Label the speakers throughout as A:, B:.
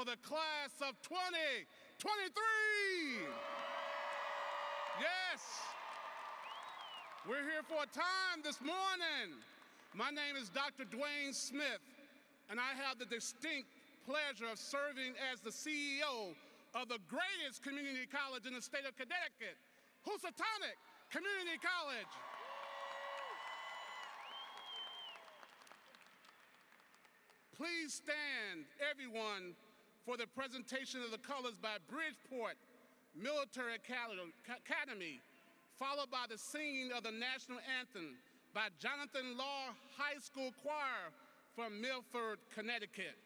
A: the class of 2023. Yes, we're here for a time this morning. My name is Dr. Dwayne Smith, and I have the distinct pleasure of serving as the CEO of the greatest community college in the state of Connecticut, Housatonic Community College. Please stand, everyone, for the presentation of the colors by Bridgeport Military Academy, followed by the singing of the national anthem by Jonathan Law High School Choir from Milford, Connecticut.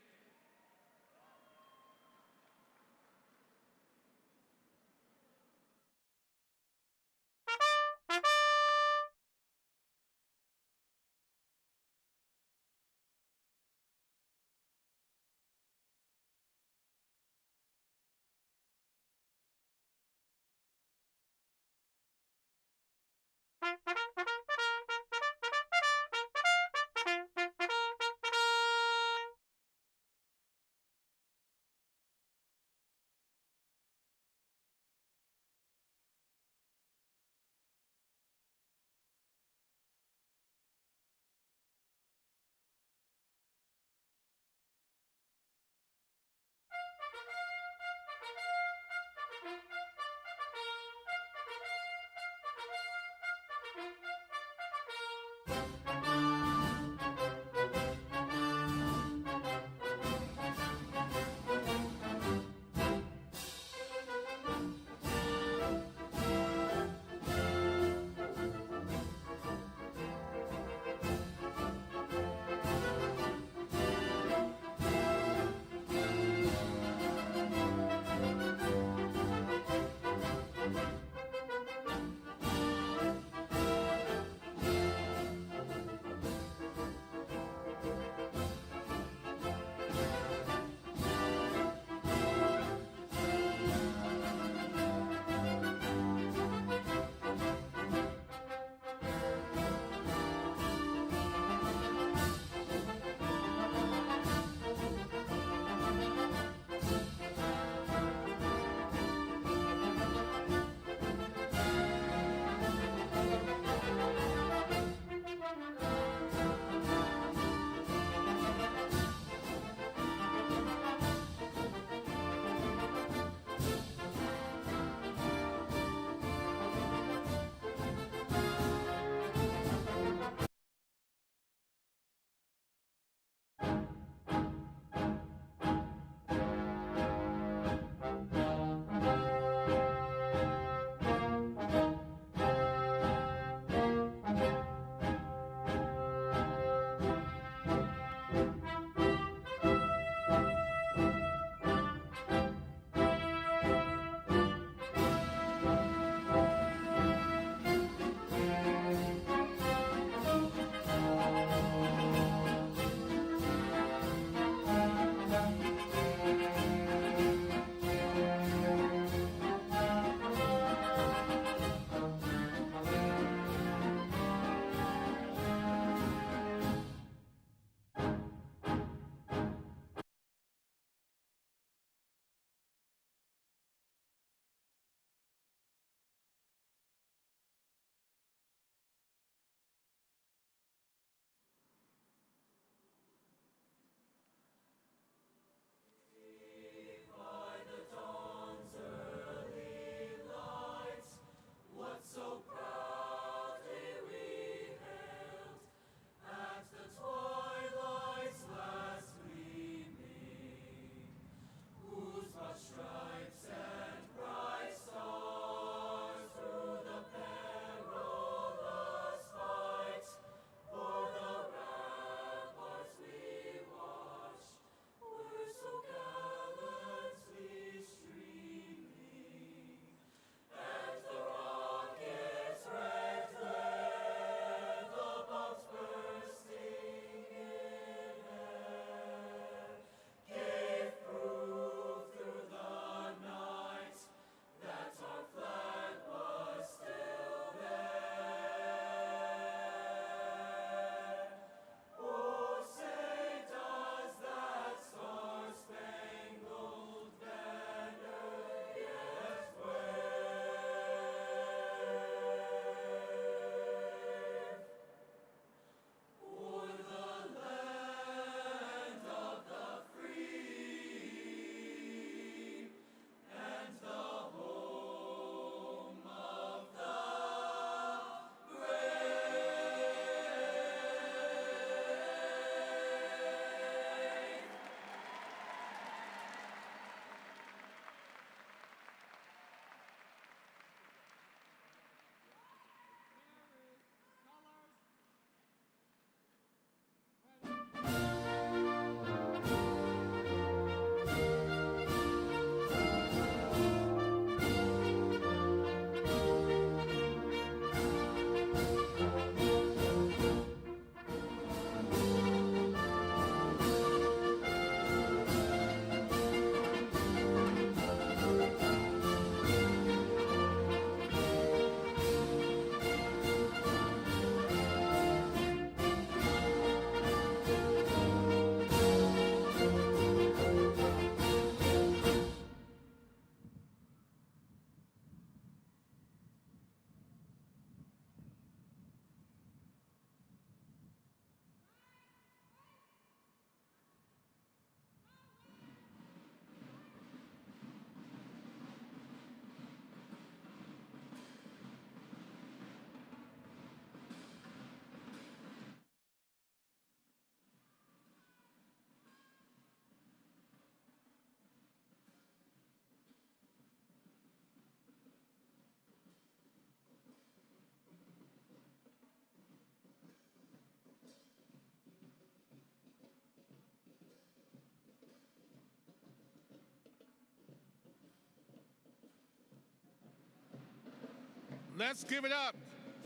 A: Let's give it up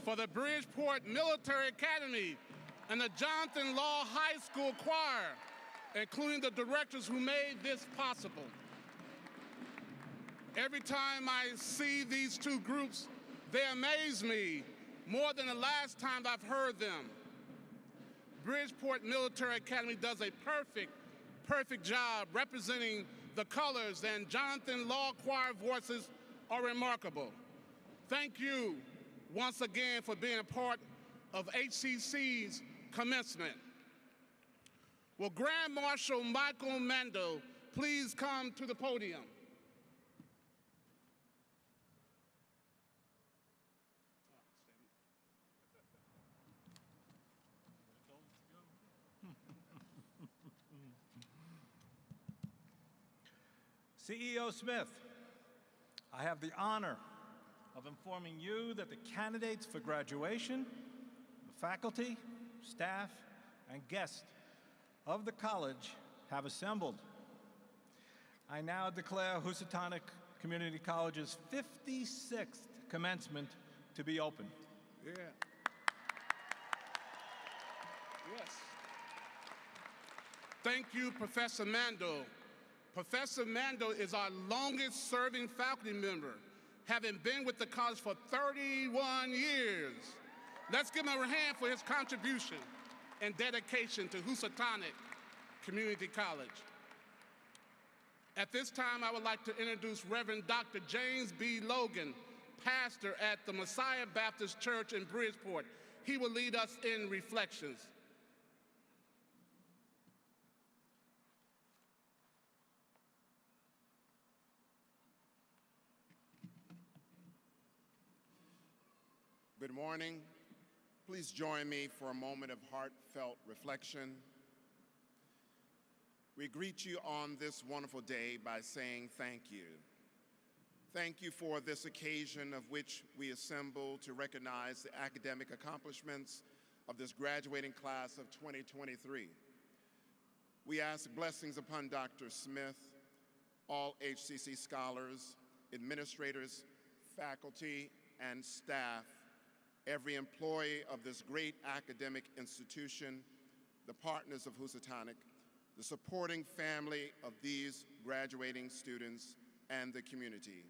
A: for the Bridgeport Military Academy and the Jonathan Law High School Choir, including the directors who made this possible. Every time I see these two groups, they amaze me more than the last time I've heard them. Bridgeport Military Academy does a perfect job representing the colors, and Jonathan Law Choir voices are remarkable. Thank you once again for being a part of HCC's commencement. Will Grand Marshal Michael Mando please come to the podium?
B: CEO Smith, I have the honor of informing you that the candidates for graduation, the faculty, staff, and guests of the college have assembled. I now declare Housatonic Community College's 56th commencement to be open.
A: Yeah. Yes. Thank you, Professor Mando. Professor Mando is our longest serving faculty member, having been with the college for 31 years. Let's give him a hand for his contribution and dedication to Housatonic Community College. At this time, I would like to introduce Reverend Dr. James B. Logan, pastor at the Messiah Baptist Church in Bridgeport. He will lead us in reflections.
C: Good morning. Please join me for a moment of heartfelt reflection. We greet you on this wonderful day by saying thank you. Thank you for this occasion of which we assemble to recognize the academic accomplishments of this graduating class of 2023. We ask blessings upon Dr. Smith, all HCC scholars, administrators, faculty, and staff, every employee of this great academic institution, the partners of Housatonic, the supporting family of these graduating students, and the community.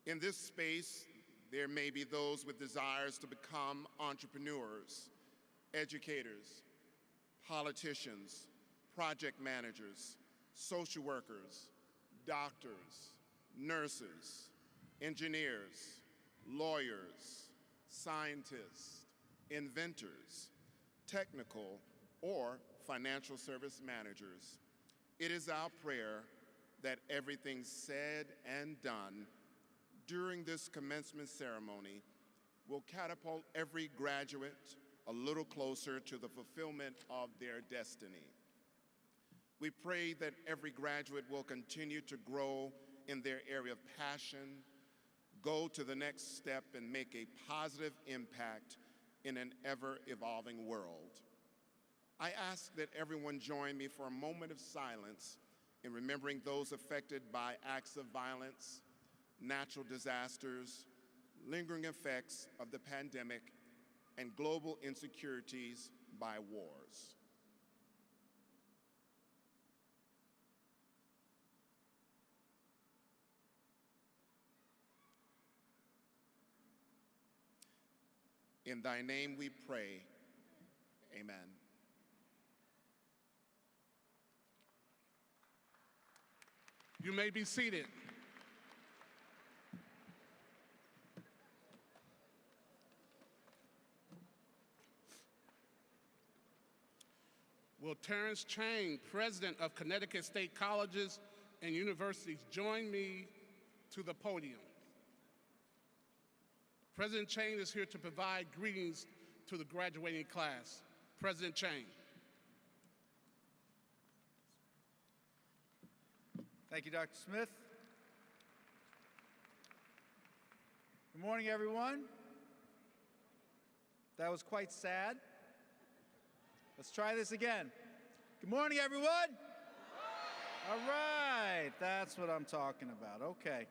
C: In this space, there may be those with desires to become entrepreneurs, educators, politicians, project managers, social workers, doctors, nurses, engineers, lawyers, scientists, inventors, technical or financial service managers. It is our prayer that everything said and done during this commencement ceremony will catapult every graduate a little closer to the fulfillment of their destiny. We pray that every graduate will continue to grow in their area of passion, go to the next step, and make a positive impact in an ever-evolving world. I ask that everyone join me for a moment of silence in remembering those affected by acts of violence, natural disasters, lingering effects of the pandemic, and global insecurities by wars. In thy name we pray, amen.
A: You may be seated. Will Terrence Chang, President of Connecticut State Colleges and Universities, join me to the podium? President Chang is here to provide greetings to the graduating class. President Chang.
D: Thank you, Dr. Smith. Good morning, everyone. That was quite sad. Let's try this again. Good morning, everyone. All right, that's what I'm talking about. Okay.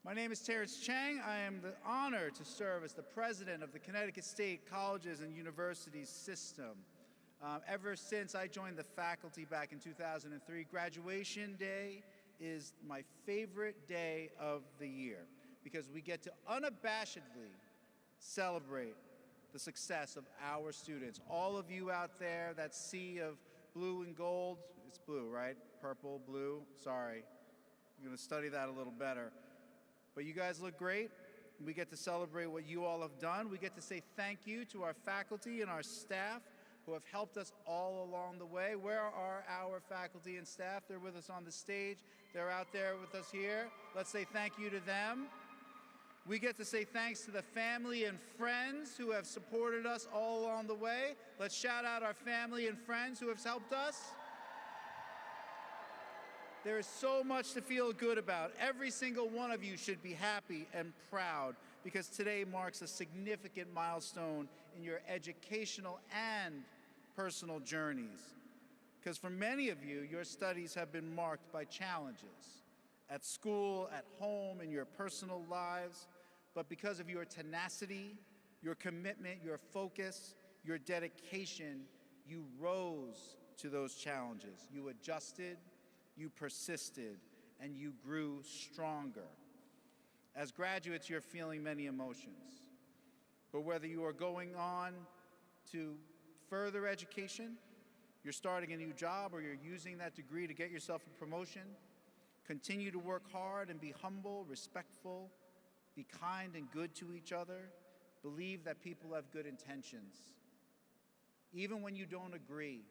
D: My name is Terrence Chang. I am the honor to serve as the president of the Connecticut State Colleges and Universities System. Ever since I joined the faculty back in 2003, graduation day is my favorite day of the year because we get to unabashedly celebrate the success of our students. All of you out there, that sea of blue and gold, it's blue, right? Purple, blue, sorry. I'm gonna study that a little better. But you guys look great. We get to celebrate what you all have done. We get to say thank you to our faculty and our staff who have helped us all along the way. Where are our faculty and staff? They're with us on the stage. They're out there with us here. Let's say thank you to them. We get to say thanks to the family and friends who have supported us all along the way. Let's shout out our family and friends who have helped us. There is so much to feel good about. Every single one of you should be happy and proud because today marks a significant milestone in your educational and personal journeys. Because for many of you, your studies have been marked by challenges at school, at home, in your personal lives. But because of your tenacity, your commitment, your focus, your dedication, you rose to those challenges. You adjusted, you persisted, and you grew stronger. As graduates, you're feeling many emotions. But whether you are going on to further education, you're starting a new job, or you're using that degree to get yourself a promotion, continue to work hard and be humble, respectful, be kind and good to each other. Believe that people have good intentions. Even when you don't agree,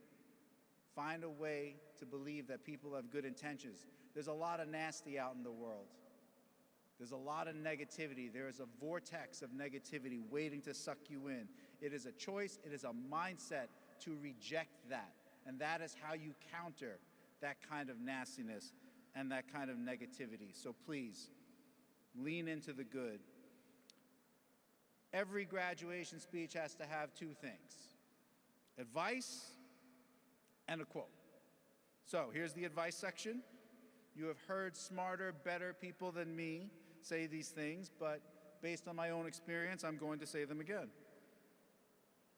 D: find a way to believe that people have good intentions. There's a lot of nasty out in the world. There's a lot of negativity. There is a vortex of negativity waiting to suck you in. It is a choice, it is a mindset to reject that. And that is how you counter that kind of nastiness and that kind of negativity. So please, lean into the good. Every graduation speech has to have two things: advice and a quote. So here's the advice section. You have heard smarter, better people than me say these things, but based on my own experience, I'm going to say them again.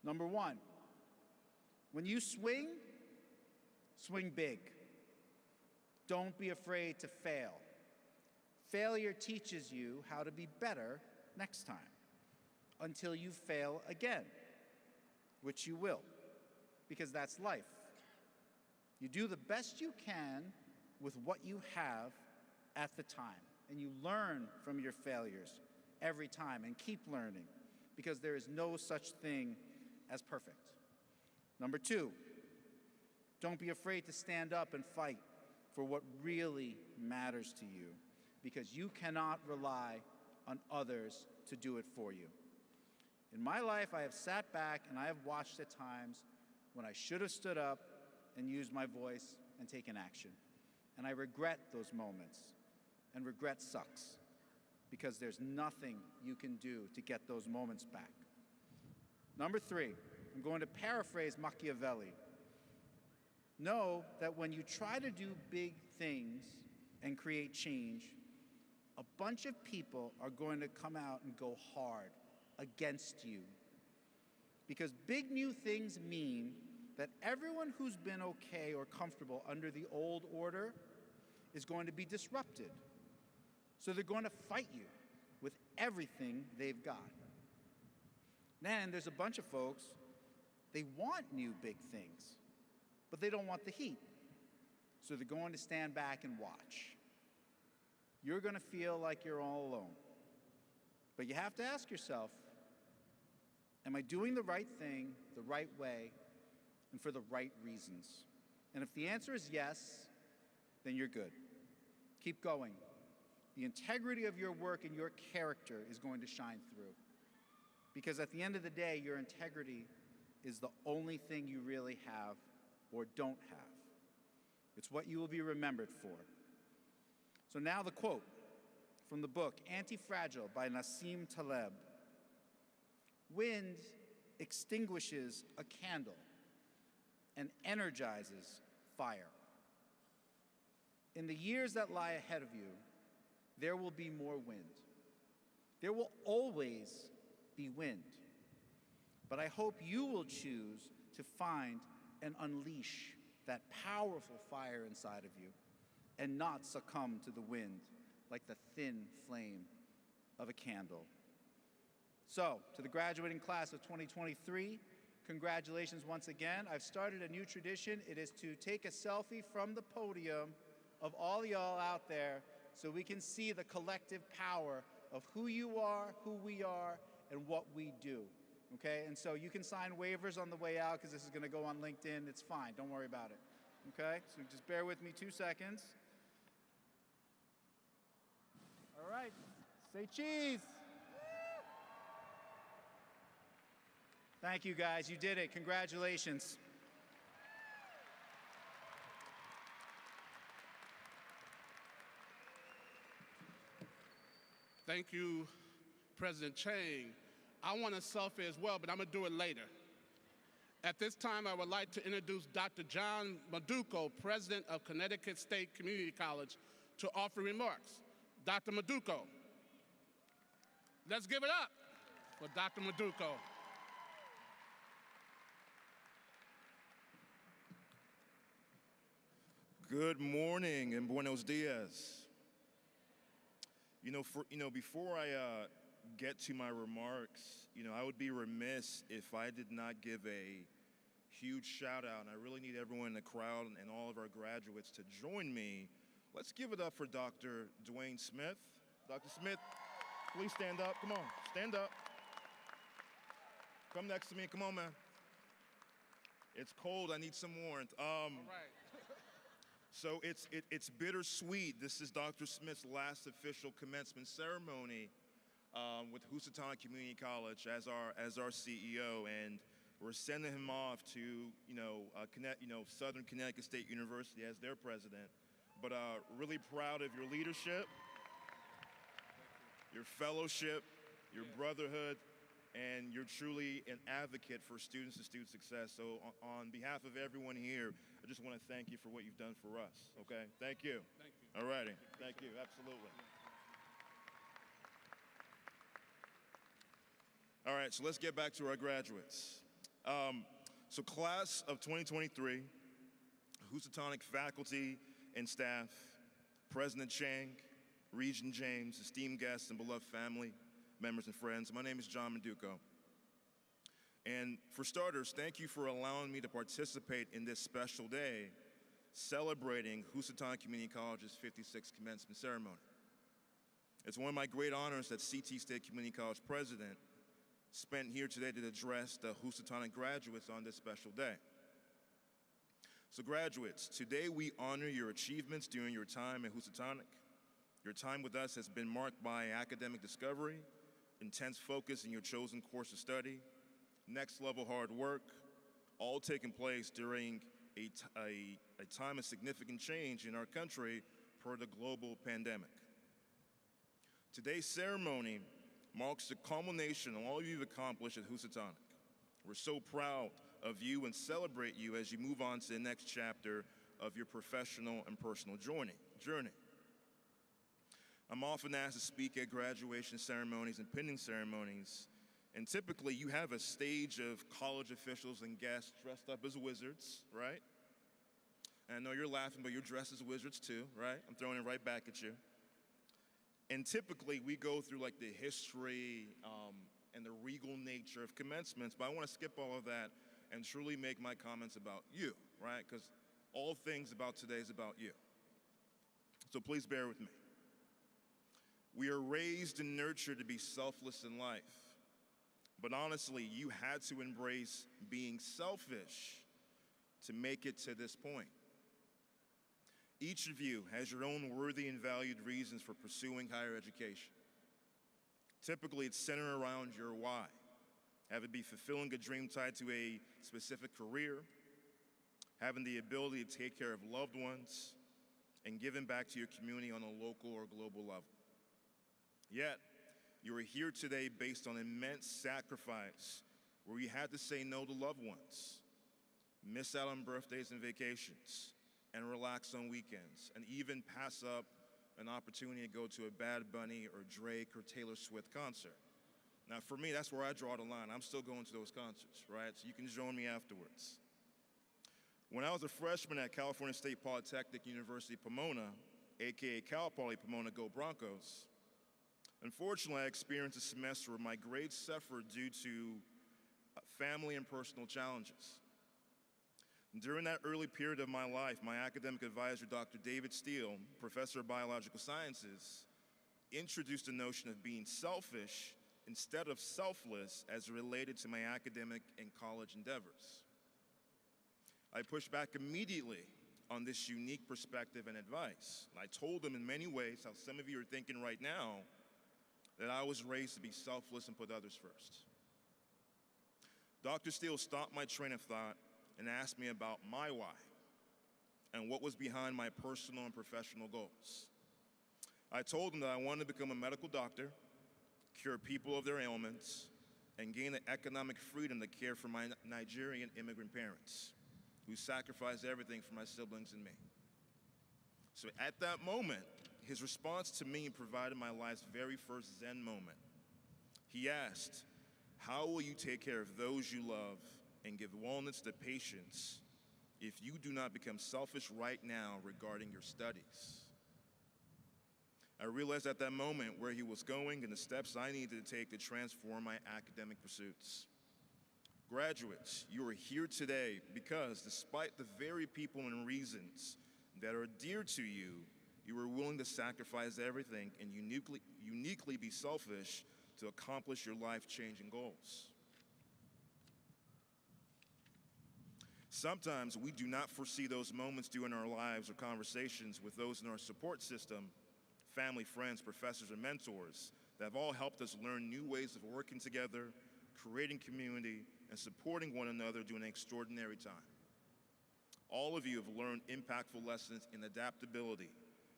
D: Number one, when you swing, swing big. Don't be afraid to fail. Failure teaches you how to be better next time until you fail again, which you will, because that's life. You do the best you can with what you have at the time, and you learn from your failures every time and keep learning, because there is no such thing as perfect. Number two, don't be afraid to stand up and fight for what really matters to you, because you cannot rely on others to do it for you. In my life, I have sat back and I have watched at times when I should have stood up and used my voice and taken action. And I regret those moments. And regret sucks, because there's nothing you can do to get those moments back. Number three, I'm going to paraphrase Machiavelli. Know that when you try to do big things and create change, a bunch of people are going to come out and go hard against you. Because big new things mean that everyone who's been okay or comfortable under the old order is going to be disrupted. So they're going to fight you with everything they've got. Then there's a bunch of folks, they want new big things, but they don't want the heat. So they're going to stand back and watch. You're going to feel like you're all alone. But you have to ask yourself, am I doing the right thing, the right way, and for the right reasons? And if the answer is yes, then you're good. Keep going. The integrity of your work and your character is going to shine through. Because at the end of the day, your integrity is the only thing you really have or don't have. It's what you will be remembered for. So now the quote from the book, Anti-Fragile by Nassim Taleb. Wind extinguishes a candle and energizes fire. In the years that lie ahead of you, there will be more wind. There will always be wind. But I hope you will choose to find and unleash that powerful fire inside of you and not succumb to the wind like the thin flame of a candle. So, to the graduating class of 2023, congratulations once again. I've started a new tradition. It is to take a selfie from the podium of all y'all out there so we can see the collective power of who you are, who we are, and what we do. Okay, and so you can sign waivers on the way out because this is going to go on LinkedIn. It's fine. Don't worry about it. Okay, so just bear with me 2 seconds. All right, say cheese. Thank you, guys. You did it. Congratulations.
A: Thank you, President Chang. I want a selfie as well, but I'm going to do it later. At this time, I would like to introduce Dr. John Maduko, President of Connecticut State Community College, to offer remarks. Dr. Maduko. Let's give it up for Dr. Maduko.
E: Good morning and buenos dias. Before I get to my remarks, I would be remiss if I did not give a huge shout out, and I really need everyone in the crowd and all of our graduates to join me. Let's give it up for Dr. Dwayne Smith. Dr. Smith, please stand up. Come on, stand up. Come next to me. Come on, man. It's cold. I need some warmth.
A: All right.
E: So it's bittersweet. This is Dr. Smith's last official commencement ceremony with Housatonic Community College as our CEO, and we're sending him off to Southern Connecticut State University as their president. But really proud of your leadership, your fellowship, your brotherhood, and you're truly an advocate for students and student success. So on behalf of everyone here, I just want to thank you for what you've done for us, okay? Thank you.
A: Thank you.
E: All righty. Thank you, absolutely. All right, so let's get back to our graduates. So class of 2023, Housatonic faculty and staff, President Chang, Regent James, esteemed guests and beloved family, members and friends, my name is John Maduko. And for starters, thank you for allowing me to participate in this special day celebrating Housatonic Community College's 56th commencement ceremony. It's one of my great honors that CT State Community College president spent here today to address the Housatonic graduates on this special day. So graduates, today we honor your achievements during your time at Housatonic. Your time with us has been marked by academic discovery, intense focus in your chosen course of study, next level hard work, all taking place during a time of significant change in our country per the global pandemic. Today's ceremony marks the culmination of all you've accomplished at Housatonic. We're so proud of you and celebrate you as you move on to the next chapter of your professional and personal journey. I'm often asked to speak at graduation ceremonies and pinning ceremonies, and typically you have a stage of college officials and guests dressed up as wizards, right? And I know you're laughing, but you're dressed as wizards too, right? I'm throwing it right back at you. And typically we go through like the history and the regal nature of commencements, but I want to skip all of that and truly make my comments about you, right? Because all things about today is about you. So please bear with me. We are raised and nurtured to be selfless in life. But honestly, you had to embrace being selfish to make it to this point. Each of you has your own worthy and valued reasons for pursuing higher education. Typically, it's centered around your why. Have it be fulfilling a dream tied to a specific career, having the ability to take care of loved ones, and giving back to your community on a local or global level. Yet, you are here today based on immense sacrifice where you had to say no to loved ones, miss out on birthdays and vacations, and relax on weekends, and even pass up an opportunity to go to a Bad Bunny or Drake or Taylor Swift concert. Now, for me, that's where I draw the line. I'm still going to those concerts, right? So you can join me afterwards. When I was a freshman at California State Polytechnic University, Pomona, aka Cal Poly Pomona, go Broncos, unfortunately, I experienced a semester where my grades suffered due to family and personal challenges. During that early period of my life, my academic advisor, Dr. David Steele, professor of biological sciences, introduced the notion of being selfish instead of selfless as related to my academic and college endeavors. I pushed back immediately on this unique perspective and advice. And I told him in many ways how some of you are thinking right now that I was raised to be selfless and put others first. Dr. Steele stopped my train of thought and asked me about my why and what was behind my personal and professional goals. I told him that I wanted to become a medical doctor, cure people of their ailments, and gain the economic freedom to care for my Nigerian immigrant parents who sacrificed everything for my siblings and me. So at that moment, his response to me provided my life's very first Zen moment. He asked, "How will you take care of those you love and give wellness to patients if you do not become selfish right now regarding your studies?" I realized at that moment where he was going and the steps I needed to take to transform my academic pursuits. Graduates, you are here today because despite the very people and reasons that are dear to you, you were willing to sacrifice everything and uniquely be selfish to accomplish your life-changing goals. Sometimes we do not foresee those moments during our lives or conversations with those in our support system, family, friends, professors, and mentors that have all helped us learn new ways of working together, creating community, and supporting one another during an extraordinary time. All of you have learned impactful lessons in adaptability,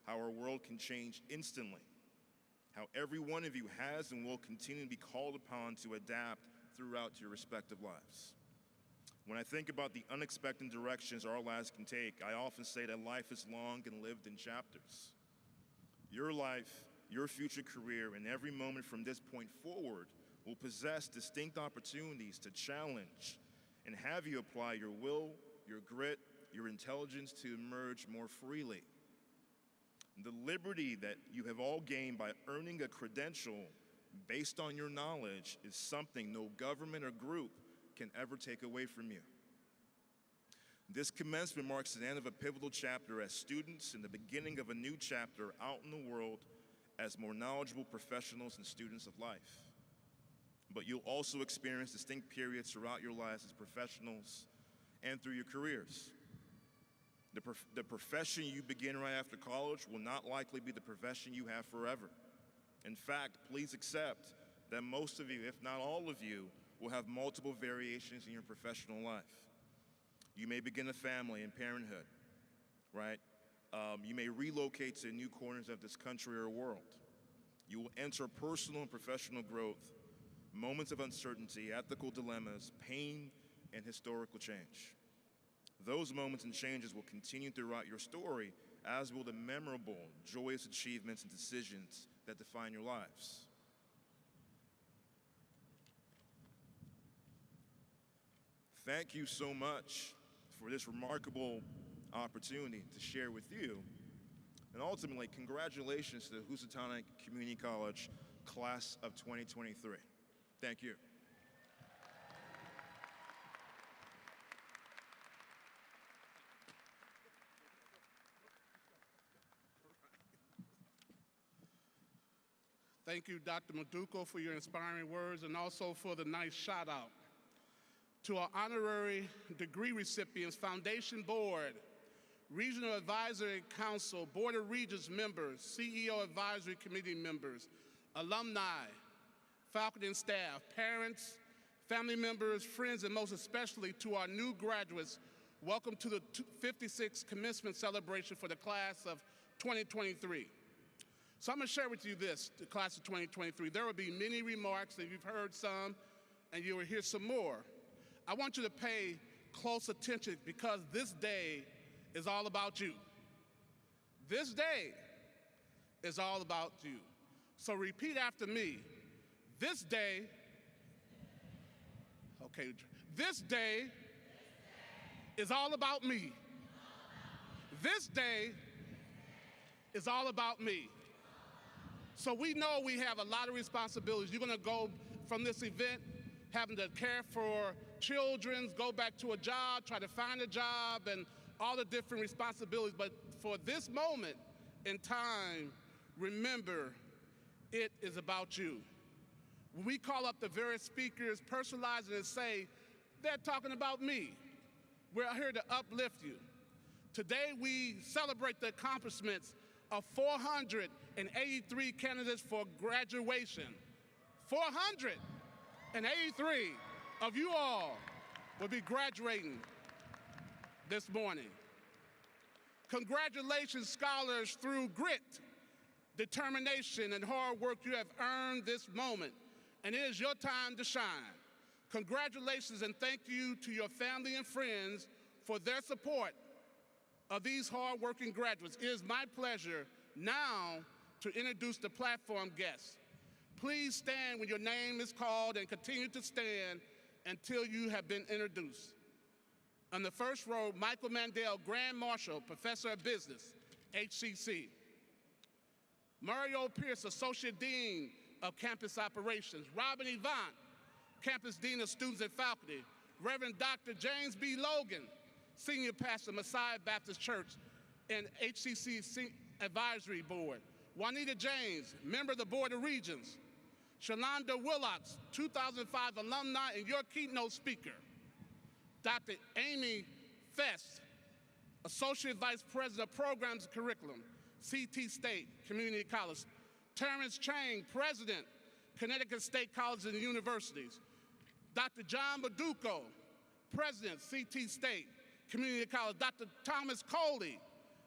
E: how our world can change instantly, how every one of you has and will continue to be called upon to adapt throughout your respective lives. When I think about the unexpected directions our lives can take, I often say that life is long and lived in chapters. Your life, your future career, and every moment from this point forward will possess distinct opportunities to challenge and have you apply your will, your grit, your intelligence to emerge more freely. The liberty that you have all gained by earning a credential based on your knowledge is something no government or group can ever take away from you. This commencement marks the end of a pivotal chapter as students and the beginning of a new chapter out in the world as more knowledgeable professionals and students of life. But you'll also experience distinct periods throughout your lives as professionals and through your careers. The profession you begin right after college will not likely be the profession you have forever. In fact, please accept that most of you, if not all of you, will have multiple variations in your professional life. You may begin a family and parenthood, right? You may relocate to new corners of this country or world. You will enter personal and professional growth, moments of uncertainty, ethical dilemmas, pain, and historical change. Those moments and changes will continue throughout your story, as will the memorable, joyous achievements and decisions that define your lives. Thank you so much for this remarkable opportunity to share with you. And ultimately, congratulations to the Housatonic Community College class of 2023. Thank you.
A: Thank you, Dr. Maduko, for your inspiring words and also for the nice shout out. To our honorary degree recipients, Foundation Board, Regional Advisory Council, Board of Regents members, CEO Advisory Committee members, alumni, faculty and staff, parents, family members, friends, and most especially to our new graduates, welcome to the 56th commencement celebration for the class of 2023. So I'm going to share with you this, the class of 2023. There will be many remarks, and you've heard some, and you will hear some more. I want you to pay close attention because this day is all about you. This day is all about you. So repeat after me. This day, okay, this day is all about me. This day is all about me. So we know we have a lot of responsibilities. You're gonna go from this event having to care for children, go back to a job, try to find a job, and all the different responsibilities. But for this moment in time, remember, it is about you. When we call up the various speakers, personalize it and say, they're talking about me. We're here to uplift you. Today we celebrate the accomplishments of 483 candidates for graduation. 483 of you all will be graduating this morning. Congratulations, scholars. Through grit, determination, and hard work, you have earned this moment, and it is your time to shine. Congratulations and thank you to your family and friends for their support of these hard-working graduates. It is my pleasure now to introduce the platform guests. Please stand when your name is called and continue to stand until you have been introduced. On the first row, Michael Mandel, Grand Marshal, Professor of Business, HCC. Mario Pierce, Associate Dean of Campus Operations. Robin Evant, Campus Dean of Students and Faculty. Reverend Dr. James B. Logan, Senior Pastor, Messiah Baptist Church and HCC Advisory Board. Juanita James, member of the Board of Regents. Shalonda Willocks, 2005 alumni and your keynote speaker. Dr. Amy Fest, Associate Vice President of Programs and Curriculum, CT State Community College. Terrence Chang, President, Connecticut State Colleges and Universities. Dr. John Maduco, President, CT State Community College. Dr. Thomas Coley,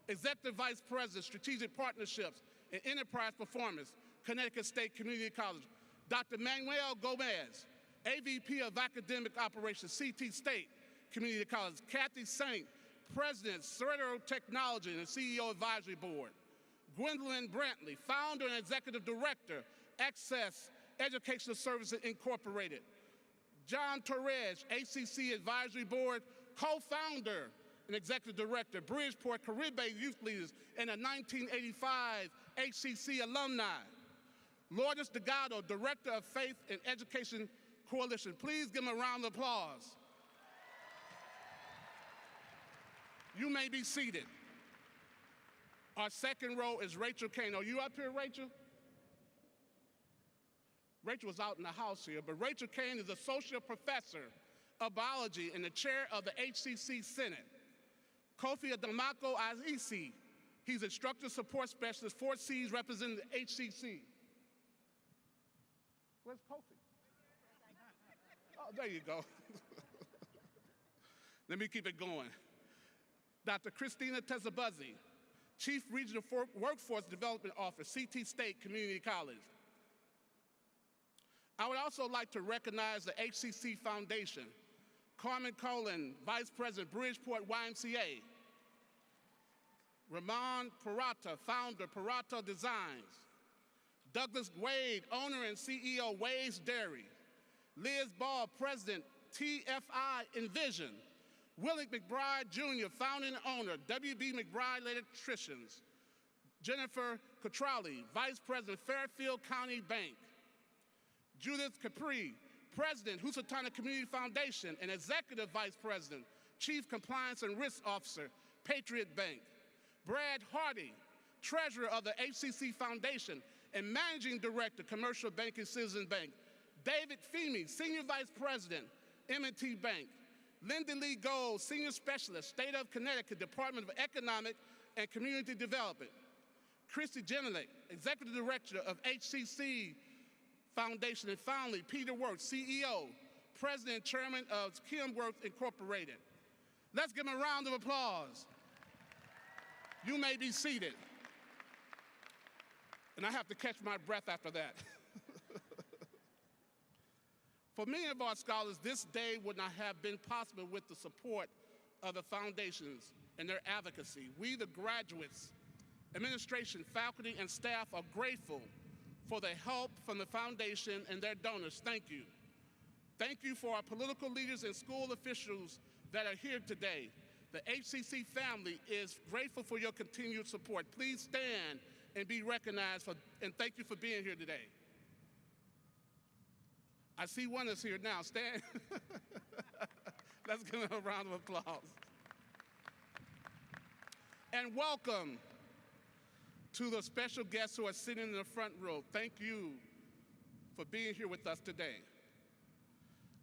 A: Executive Vice President, Strategic Partnerships and Enterprise Performance, Connecticut State Community College. Dr. Manuel Gomez, AVP of Academic Operations, CT State Community College. Kathy Saint, President, Cerrito Technology and CEO Advisory Board. Gwendolyn Brantley, Founder and Executive Director, Access Educational Services Incorporated. John Torres, ACC Advisory Board, co-founder and Executive Director, Bridgeport Caribbean Youth Leaders and a 1985 HCC alumni. Lourdes Delgado, Director of Faith and Education Coalition. Please give them a round of applause. You may be seated. Our second row is Rachel Kane. Are you up here, Rachel? Rachel was out in the house here, but Rachel Kane is Associate Professor of Biology and the Chair of the HCC Senate. Kofi Adamako Azizi, he's Instructor Support Specialist, 4Cs representing the HCC. Where's Kofi? Oh, there you go. Let me keep it going. Dr. Christina Tezabuzzi, Chief Regional Workforce Development Officer, CT State Community College. I would also like to recognize the HCC Foundation. Carmen Colin, Vice President, Bridgeport YMCA. Ramon Parata, Founder, Parata Designs. Douglas Wade, owner and CEO, Wade's Dairy. Liz Ball, President, TFI Envision. Willie McBride Jr., founding owner, WB McBride Electricians. Jennifer Cotrali, Vice President, Fairfield County Bank. Judith Capri, President, Housatonic Community Foundation, and Executive Vice President, Chief Compliance and Risk Officer, Patriot Bank. Brad Hardy, Treasurer of the HCC Foundation and Managing Director, Commercial Banking Citizens Bank. David Feeney, Senior Vice President, M&T Bank. Linda Lee Gold, Senior Specialist, State of Connecticut, Department of Economic and Community Development. Christy Jenilik, Executive Director of HCC Foundation. And finally, Peter Worth, CEO, President and Chairman of Kimworth Incorporated. Let's give them a round of applause. You may be seated. And I have to catch my breath after that. For many of our scholars, this day would not have been possible with the support of the foundations and their advocacy. We, the graduates Administration, faculty, and staff are grateful for the help from the foundation and their donors. Thank you. Thank you for our political leaders and school officials that are here today. The HCC family is grateful for your continued support. Please stand and be recognized, and thank you for being here today. I see one is here now. Stand. Let's give them a round of applause. And welcome to the special guests who are sitting in the front row. Thank you for being here with us today.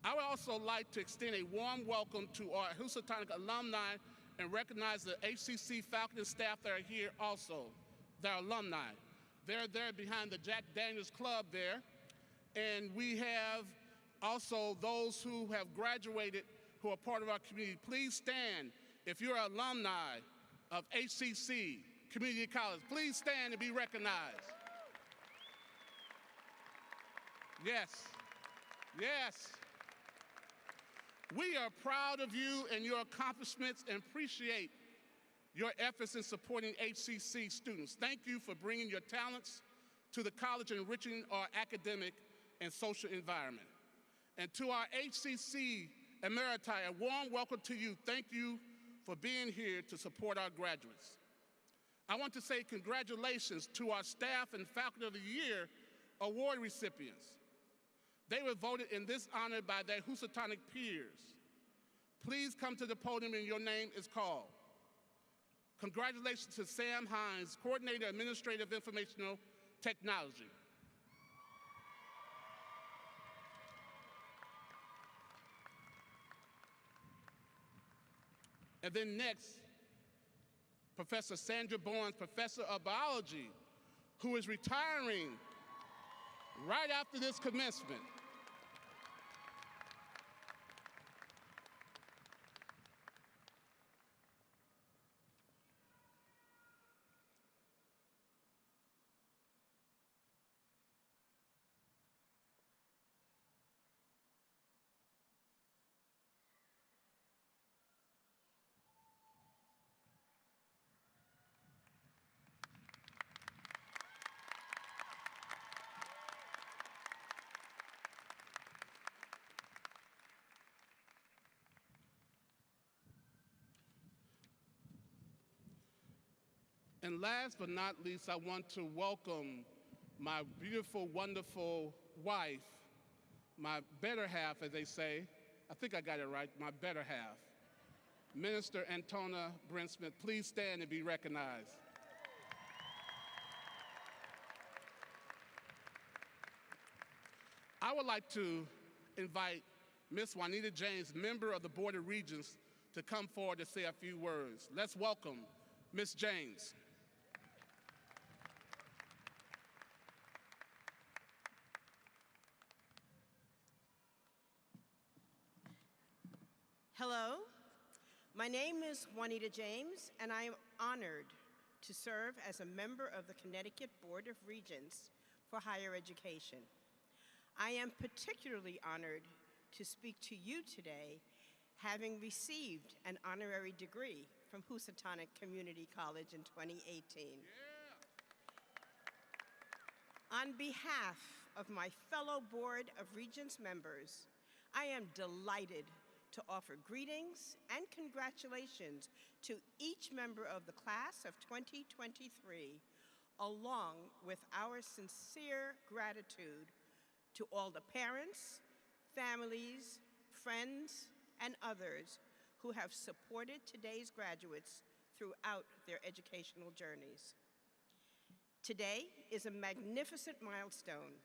A: I would also like to extend a warm welcome to our Housatonic alumni and recognize the HCC faculty and staff that are here also, their alumni. They're there behind the Jack Daniels Club there. And we have also those who have graduated who are part of our community. Please stand if you're an alumni of HCC Community College. Please stand and be recognized. Yes, yes. We are proud of you and your accomplishments and appreciate your efforts in supporting HCC students. Thank you for bringing your talents to the college and enriching our academic and social environment. And to our HCC Emeriti, a warm welcome to you. Thank you for being here to support our graduates. I want to say congratulations to our staff and Faculty of the Year award recipients. They were voted in this honor by their Housatonic peers. Please come to the podium and your name is called. Congratulations to Sam Hines, Coordinator, Administrative Informational Technology. And then next, Professor Sandra Bourne, Professor of Biology, who is retiring right after this commencement. And last but not least, I want to welcome my beautiful, wonderful wife, my better half, as they say. I think I got it right, my better half. Minister Antona Brent-Smith, please stand and be recognized. I would like to invite Ms. Juanita James, member of the Board of Regents, to come forward to say a few words. Let's welcome Ms. James.
F: Hello, my name is Juanita James, and I am honored to serve as a member of the Connecticut Board of Regents for Higher Education. I am particularly honored to speak to you today, having received an honorary degree from Housatonic Community College in 2018. On behalf of my fellow Board of Regents members, I am delighted to offer greetings and congratulations to each member of the class of 2023, along with our sincere gratitude to all the parents, families, friends, and others who have supported today's graduates throughout their educational journeys. Today is a magnificent milestone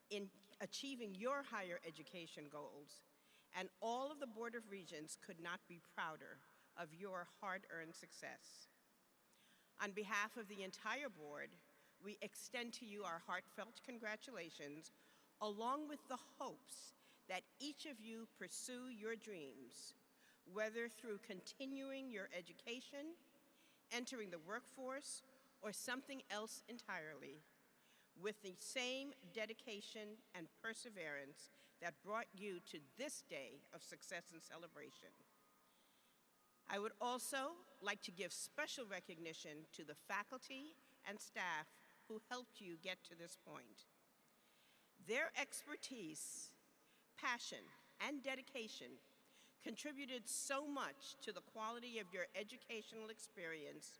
F: in achieving your higher education goals, and all of the Board of Regents could not be prouder of your hard-earned success. On behalf of the entire board, we extend to you our heartfelt congratulations, along with the hopes that each of you pursue your dreams, whether through continuing your education, entering the workforce, or something else entirely, with the same dedication and perseverance that brought you to this day of success and celebration. I would also like to give special recognition to the faculty and staff who helped you get to this point. Their expertise, passion, and dedication contributed so much to the quality of your educational experience.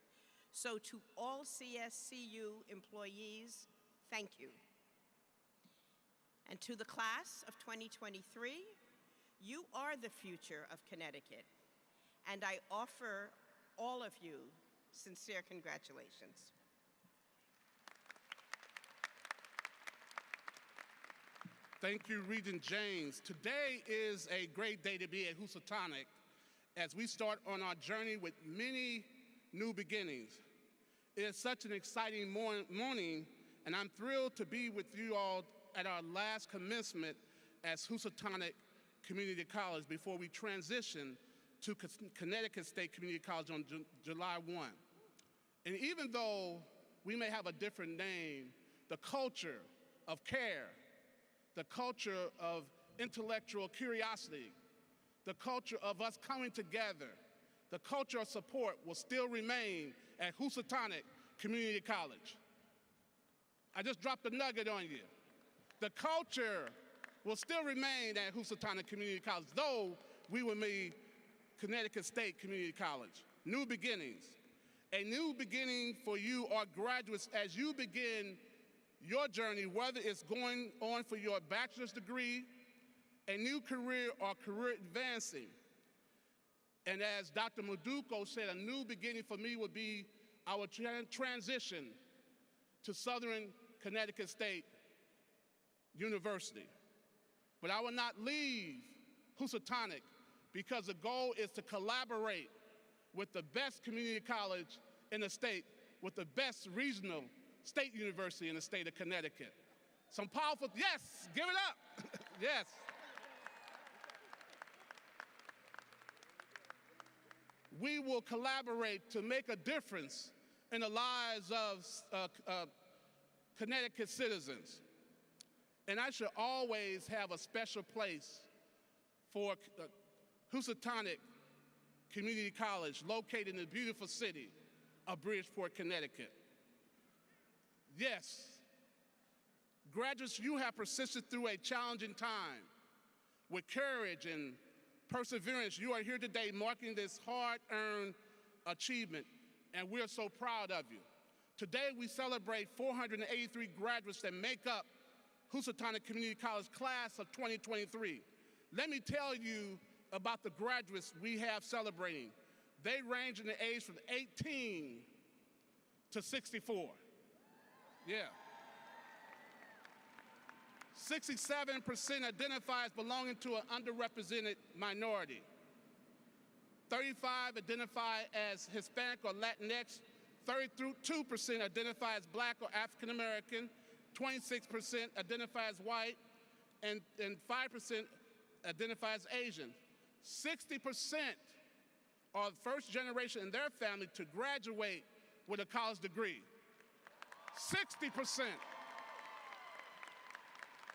F: So to all CSCU employees, thank you. And to the class of 2023, you are the future of Connecticut, and I offer all of you sincere congratulations.
A: Thank you, Regent James. Today is a great day to be at Housatonic as we start on our journey with many new beginnings. It is such an exciting morning, and I'm thrilled to be with you all at our last commencement as Housatonic Community College before we transition to Connecticut State Community College on July 1. And even though we may have a different name, the culture of care, the culture of intellectual curiosity, the culture of us coming together, the culture of support will still remain at Housatonic Community College. I just dropped a nugget on you. The culture will still remain at Housatonic Community College, though we will be Connecticut State Community College. New beginnings. A new beginning for you, our graduates, as you begin your journey, whether it's going on for your bachelor's degree, a new career, or career advancing. And as Dr. Maduko said, a new beginning for me would be our transition to Southern Connecticut State University. But I will not leave Housatonic because the goal is to collaborate with the best community college in the state, with the best regional state university in the state of Connecticut. Some powerful, yes, give it up, yes. We will collaborate to make a difference in the lives of Connecticut citizens. And I should always have a special place for Housatonic Community College, located in the beautiful city of Bridgeport, Connecticut. Yes, graduates, you have persisted through a challenging time. With courage and perseverance, you are here today marking this hard-earned achievement, and we're so proud of you. Today, we celebrate 483 graduates that make up Housatonic Community College class of 2023. Let me tell you about the graduates we have celebrating. They range in the age from 18 to 64. Yeah. 67% identify as belonging to an underrepresented minority. 35% identify as Hispanic or Latinx. 32% identify as Black or African American. 26% identify as white, and 5% identify as Asian. 60% are the first generation in their family to graduate with a college degree. 60%.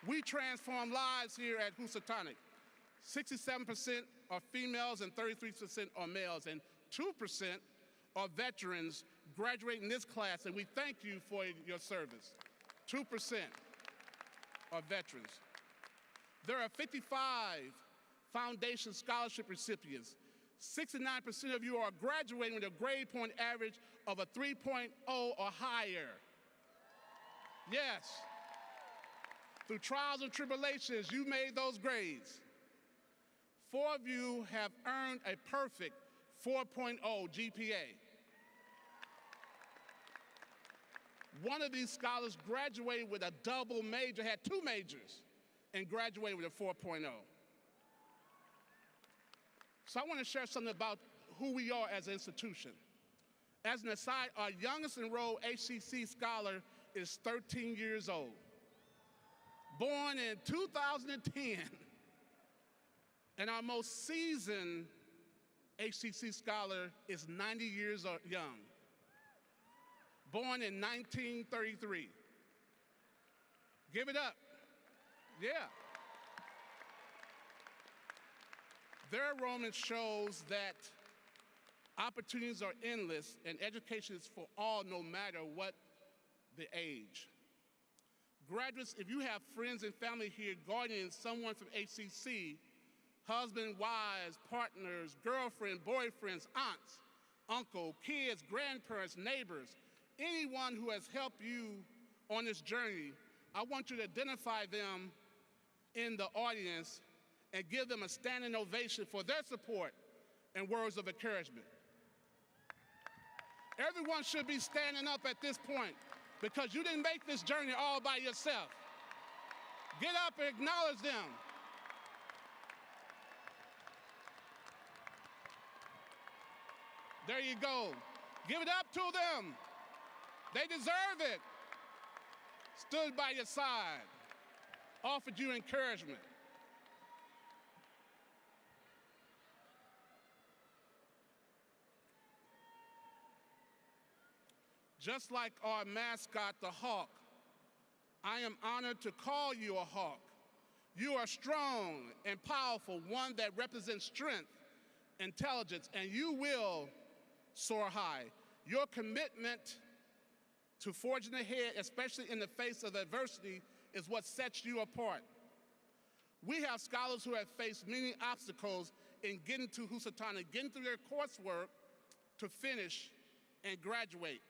A: We transform lives here at Housatonic. 67% are females and 33% are males, and 2% are veterans graduating this class, and we thank you for your service. 2% are veterans. There are 55 Foundation Scholarship recipients. 69% of you are graduating with a grade point average of a 3.0 or higher. Yes. Through trials and tribulations, you made those grades. 4 of you have earned a perfect 4.0 GPA. One of these scholars graduated with a double major, had 2 majors, and graduated with a 4.0. So I want to share something about who we are as an institution. As an aside, our youngest enrolled HCC scholar is 13 years old. Born in 2010, and our most seasoned HCC scholar is 90 years young. Born in 1933. Give it up. Yeah. Their enrollment shows that Opportunities are endless, and education is for all, no matter what the age. Graduates, if you have friends and family here, guardians, someone from HCC, husband, wives, partners, girlfriend, boyfriends, aunts, uncle, kids, grandparents, neighbors, anyone who has helped you on this journey, I want you to identify them in the audience and give them a standing ovation for their support and words of encouragement. Everyone should be standing up at this point because you didn't make this journey all by yourself. Get up and acknowledge them. There you go. Give it up to them. They deserve it. Stood by your side, offered you encouragement. Just like our mascot, the hawk, I am honored to call you a hawk. You are strong and powerful, one that represents strength, intelligence, and you will soar high. Your commitment to forging ahead, especially in the face of adversity, is what sets you apart. We have scholars who have faced many obstacles in getting to Housatonic, getting through their coursework to finish and graduate.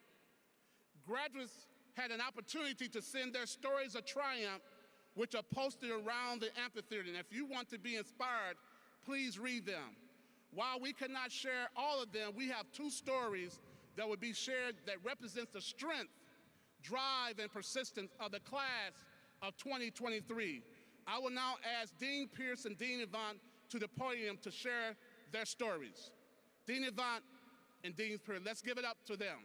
A: Graduates had an opportunity to send their stories of triumph, which are posted around the amphitheater. And if you want to be inspired, please read them. While we cannot share all of them, we have 2 stories that will be shared that represents the strength, drive, and persistence of the class of 2023. I will now ask Dean Pierce and Dean Avant to the podium to share their stories. Dean Avant and Dean Pierce, let's give it up to them.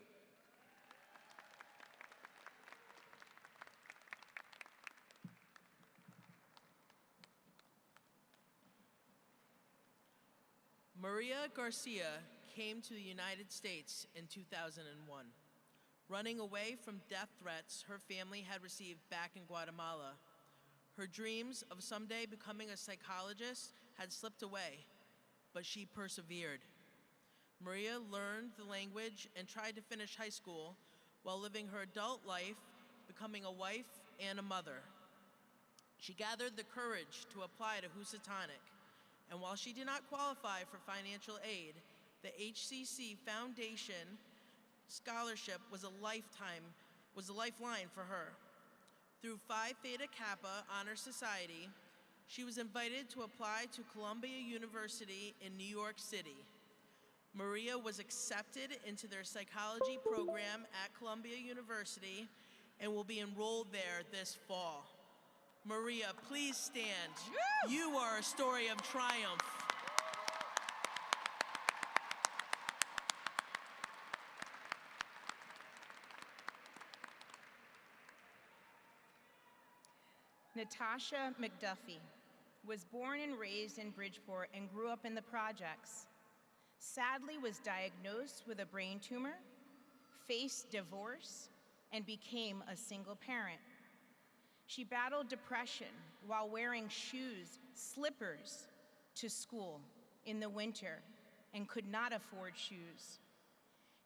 G: Maria Garcia came to the United States in 2001. Running away from death threats her family had received back in Guatemala, her dreams of someday becoming a psychologist had slipped away, but she persevered. Maria learned the language and tried to finish high school while living her adult life, becoming a wife and a mother. She gathered the courage to apply to Housatonic, and while she did not qualify for financial aid, the HCC Foundation scholarship was a lifeline for her. Through Phi Theta Kappa Honor Society, she was invited to apply to Columbia University in New York City. Maria was accepted into their psychology program at Columbia University and will be enrolled there this fall. Maria, please stand. You are a story of triumph.
H: Natasha McDuffie was born and raised in Bridgeport and grew up in the projects. Sadly, was diagnosed with a brain tumor, faced divorce, and became a single parent. She battled depression while wearing slippers to school in the winter and could not afford shoes.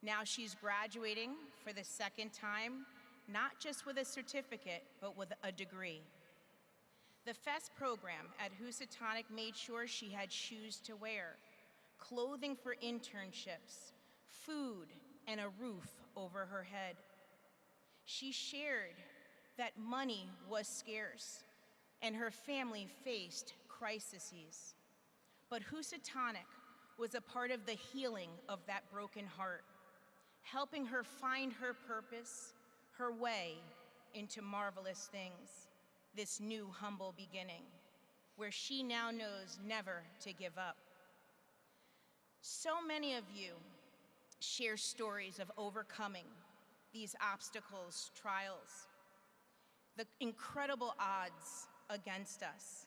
H: Now she's graduating for the 2nd time, not just with a certificate, but with a degree. The FEST program at Housatonic made sure she had shoes to wear, clothing for internships, food, and a roof over her head. She shared that money was scarce and her family faced crises. But Housatonic was a part of the healing of that broken heart, helping her find her purpose, her way into marvelous things, this new humble beginning, where she now knows never to give up. So many of you share stories of overcoming these obstacles, trials, the incredible odds against us,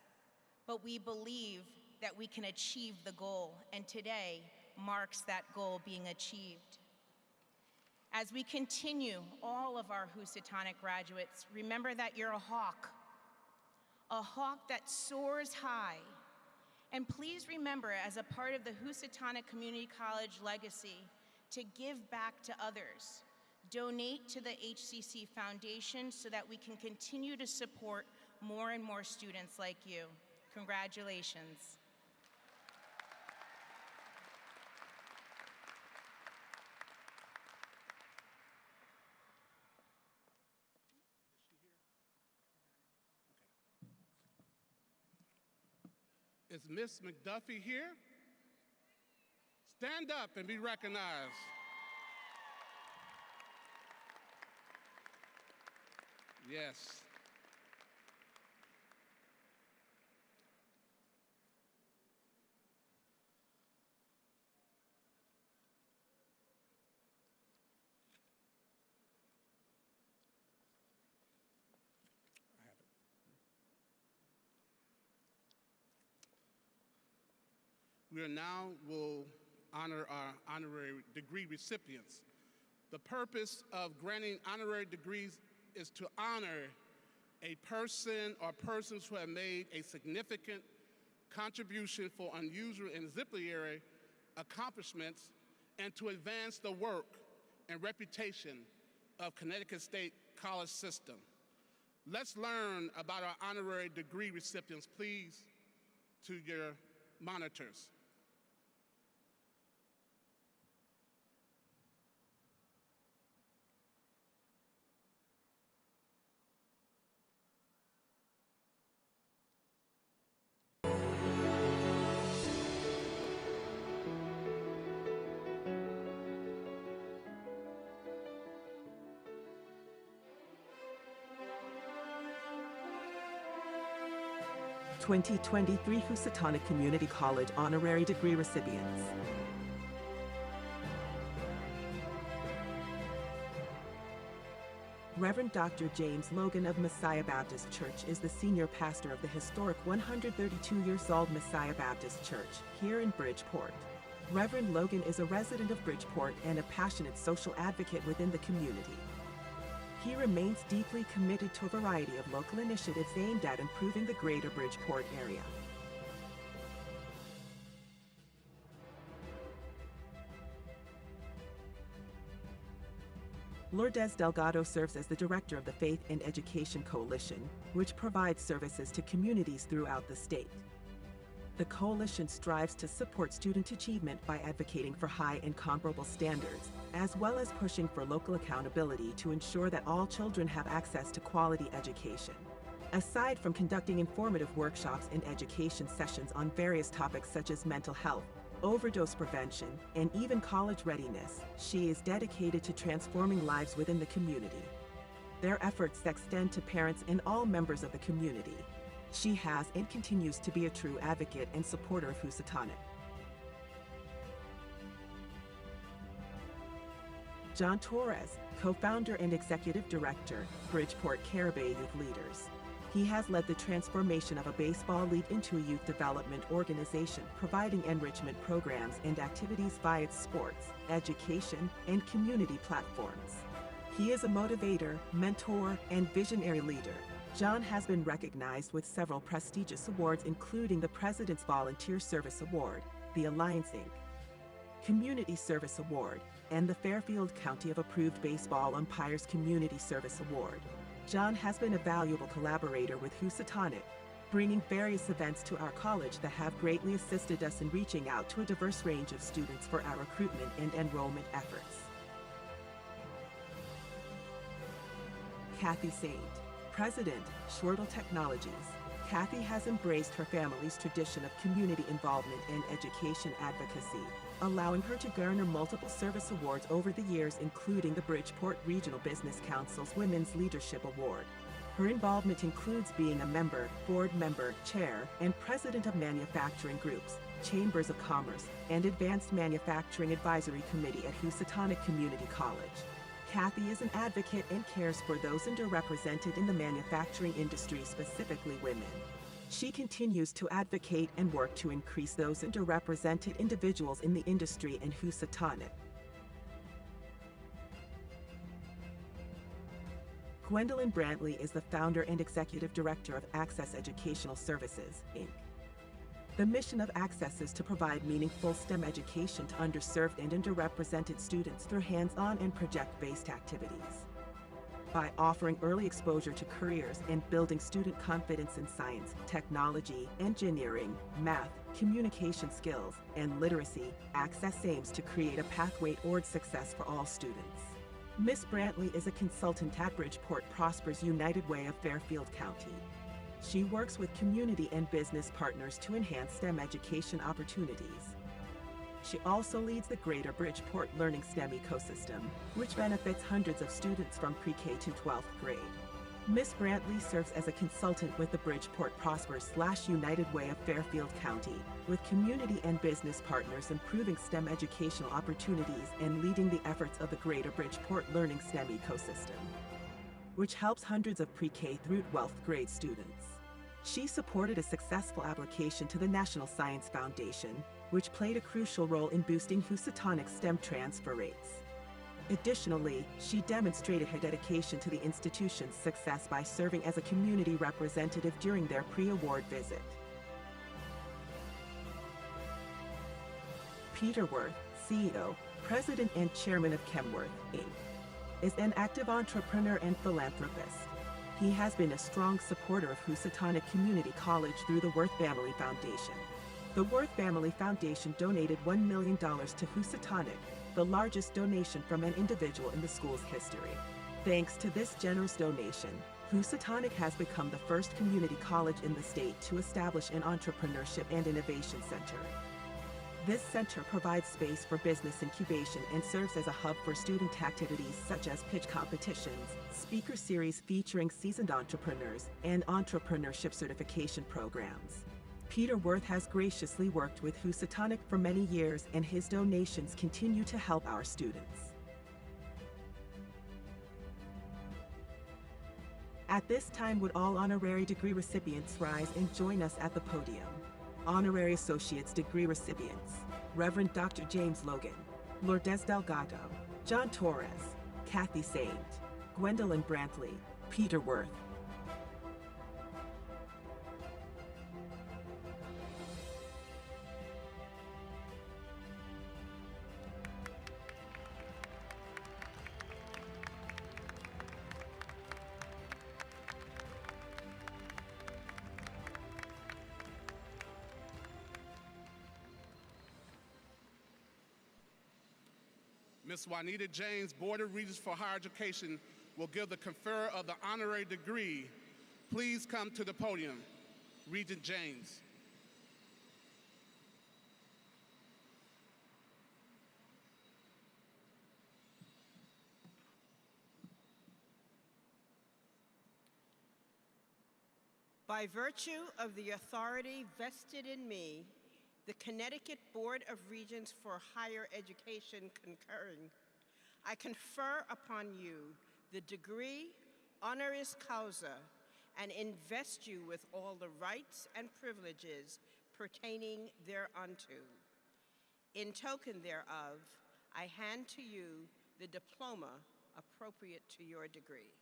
H: but we believe that we can achieve the goal, and today marks that goal being achieved. As we continue, all of our Housatonic graduates, remember that you're a hawk that soars high And please remember, as a part of the Housatonic Community College legacy, to give back to others. Donate to the HCC Foundation so that we can continue to support more and more students like you. Congratulations.
A: Is Miss McDuffie here? Stand up and be recognized. Yes. I have it. We will honor our honorary degree recipients. The purpose of granting honorary degrees is to honor a person or persons who have made a significant contribution for unusual and exemplary accomplishments and to advance the work and reputation of Connecticut State College System. Let's learn about our honorary degree recipients, please, to your monitors.
I: (2023) Housatonic Community College honorary degree recipients. Reverend Dr. James Logan of Messiah Baptist Church is the senior pastor of the historic 132-year-old Messiah Baptist Church here in Bridgeport. Reverend Logan is a resident of Bridgeport and a passionate social advocate within the community. He remains deeply committed to a variety of local initiatives aimed at improving the greater Bridgeport area. Lourdes Delgado serves as the director of the Faith and Education Coalition, which provides services to communities throughout the state. The coalition strives to support student achievement by advocating for high and comparable standards, as well as pushing for local accountability to ensure that all children have access to quality education. Aside from conducting informative workshops and education sessions on various topics such as mental health, overdose prevention, and even college readiness, she is dedicated to transforming lives within the community. Their efforts extend to parents and all members of the community. She has and continues to be a true advocate and supporter of Housatonic. John Torres, co-founder and executive director, Bridgeport Caribbean Youth Leaders. He has led the transformation of a baseball league into a youth development organization, providing enrichment programs and activities via its sports, education, and community platforms. He is a motivator, mentor, and visionary leader. John has been recognized with several prestigious awards, including the President's Volunteer Service Award, the Alliance Inc. Community Service Award, and the Fairfield County of Approved Baseball Umpires Community Service Award. John has been a valuable collaborator with Housatonic, bringing various events to our college that have greatly assisted us in reaching out to a diverse range of students for our recruitment and enrollment efforts. Kathy Saint, President, Shortle Technologies. Kathy has embraced her family's tradition of community involvement and education advocacy, allowing her to garner multiple service awards over the years, including the Bridgeport Regional Business Council's Women's Leadership Award. Her involvement includes being a member, board member, chair, and president of manufacturing groups, chambers of commerce, and advanced manufacturing advisory committee at Housatonic Community College. Kathy is an advocate and cares for those underrepresented in the manufacturing industry, specifically women. She continues to advocate and work to increase those underrepresented individuals in the industry in Housatonic. Gwendolyn Brantley is the founder and executive director of Access Educational Services, Inc. The mission of Access is to provide meaningful STEM education to underserved and underrepresented students through hands-on and project-based activities. By offering early exposure to careers and building student confidence in science, technology, engineering, math, communication skills, and literacy, Access aims to create a pathway toward success for all students. Ms. Brantley is a consultant at Bridgeport Prosper's United Way of Fairfield County. She works with community and business partners to enhance STEM education opportunities. She also leads the Greater Bridgeport Learning STEM ecosystem, which benefits hundreds of students from pre-K to 12th grade. Ms. Brantley serves as a consultant with the Bridgeport Prosper/United Way of Fairfield County, with community and business partners improving STEM educational opportunities and leading the efforts of the Greater Bridgeport Learning STEM ecosystem, which helps hundreds of pre-K through 12th grade students. She supported a successful application to the National Science Foundation, which played a crucial role in boosting Housatonic STEM transfer rates. Additionally, she demonstrated her dedication to the institution's success by serving as a community representative during their pre-award visit. Peter Worth, CEO, President and Chairman of Chemworth, Inc., is an active entrepreneur and philanthropist. He has been a strong supporter of Housatonic Community College through the Worth Family Foundation. The Worth Family Foundation donated $1 million to Housatonic, the largest donation from an individual in the school's history. Thanks to this generous donation, Housatonic has become the first community college in the state to establish an entrepreneurship and innovation center. This center provides space for business incubation and serves as a hub for student activities such as pitch competitions, speaker series featuring seasoned entrepreneurs, and entrepreneurship certification programs. Peter Worth has graciously worked with Housatonic for many years, and his donations continue to help our students. At this time, would all honorary degree recipients rise and join us at the podium? Honorary Associate's degree recipients: Reverend Dr. James Logan, Lourdes Delgado, John Torres, Kathy Saint, Gwendolyn Brantley, Peter Worth.
A: Ms. Juanita James, Board of Regents for Higher Education, will give the conferral of the honorary degree. Please come to the podium. Regent James.
F: By virtue of the authority vested in me, the Connecticut Board of Regents for Higher Education concurring, I confer upon you the degree honoris causa and invest you with all the rights and privileges pertaining thereunto. In token thereof, I hand to you the diploma appropriate to your degree.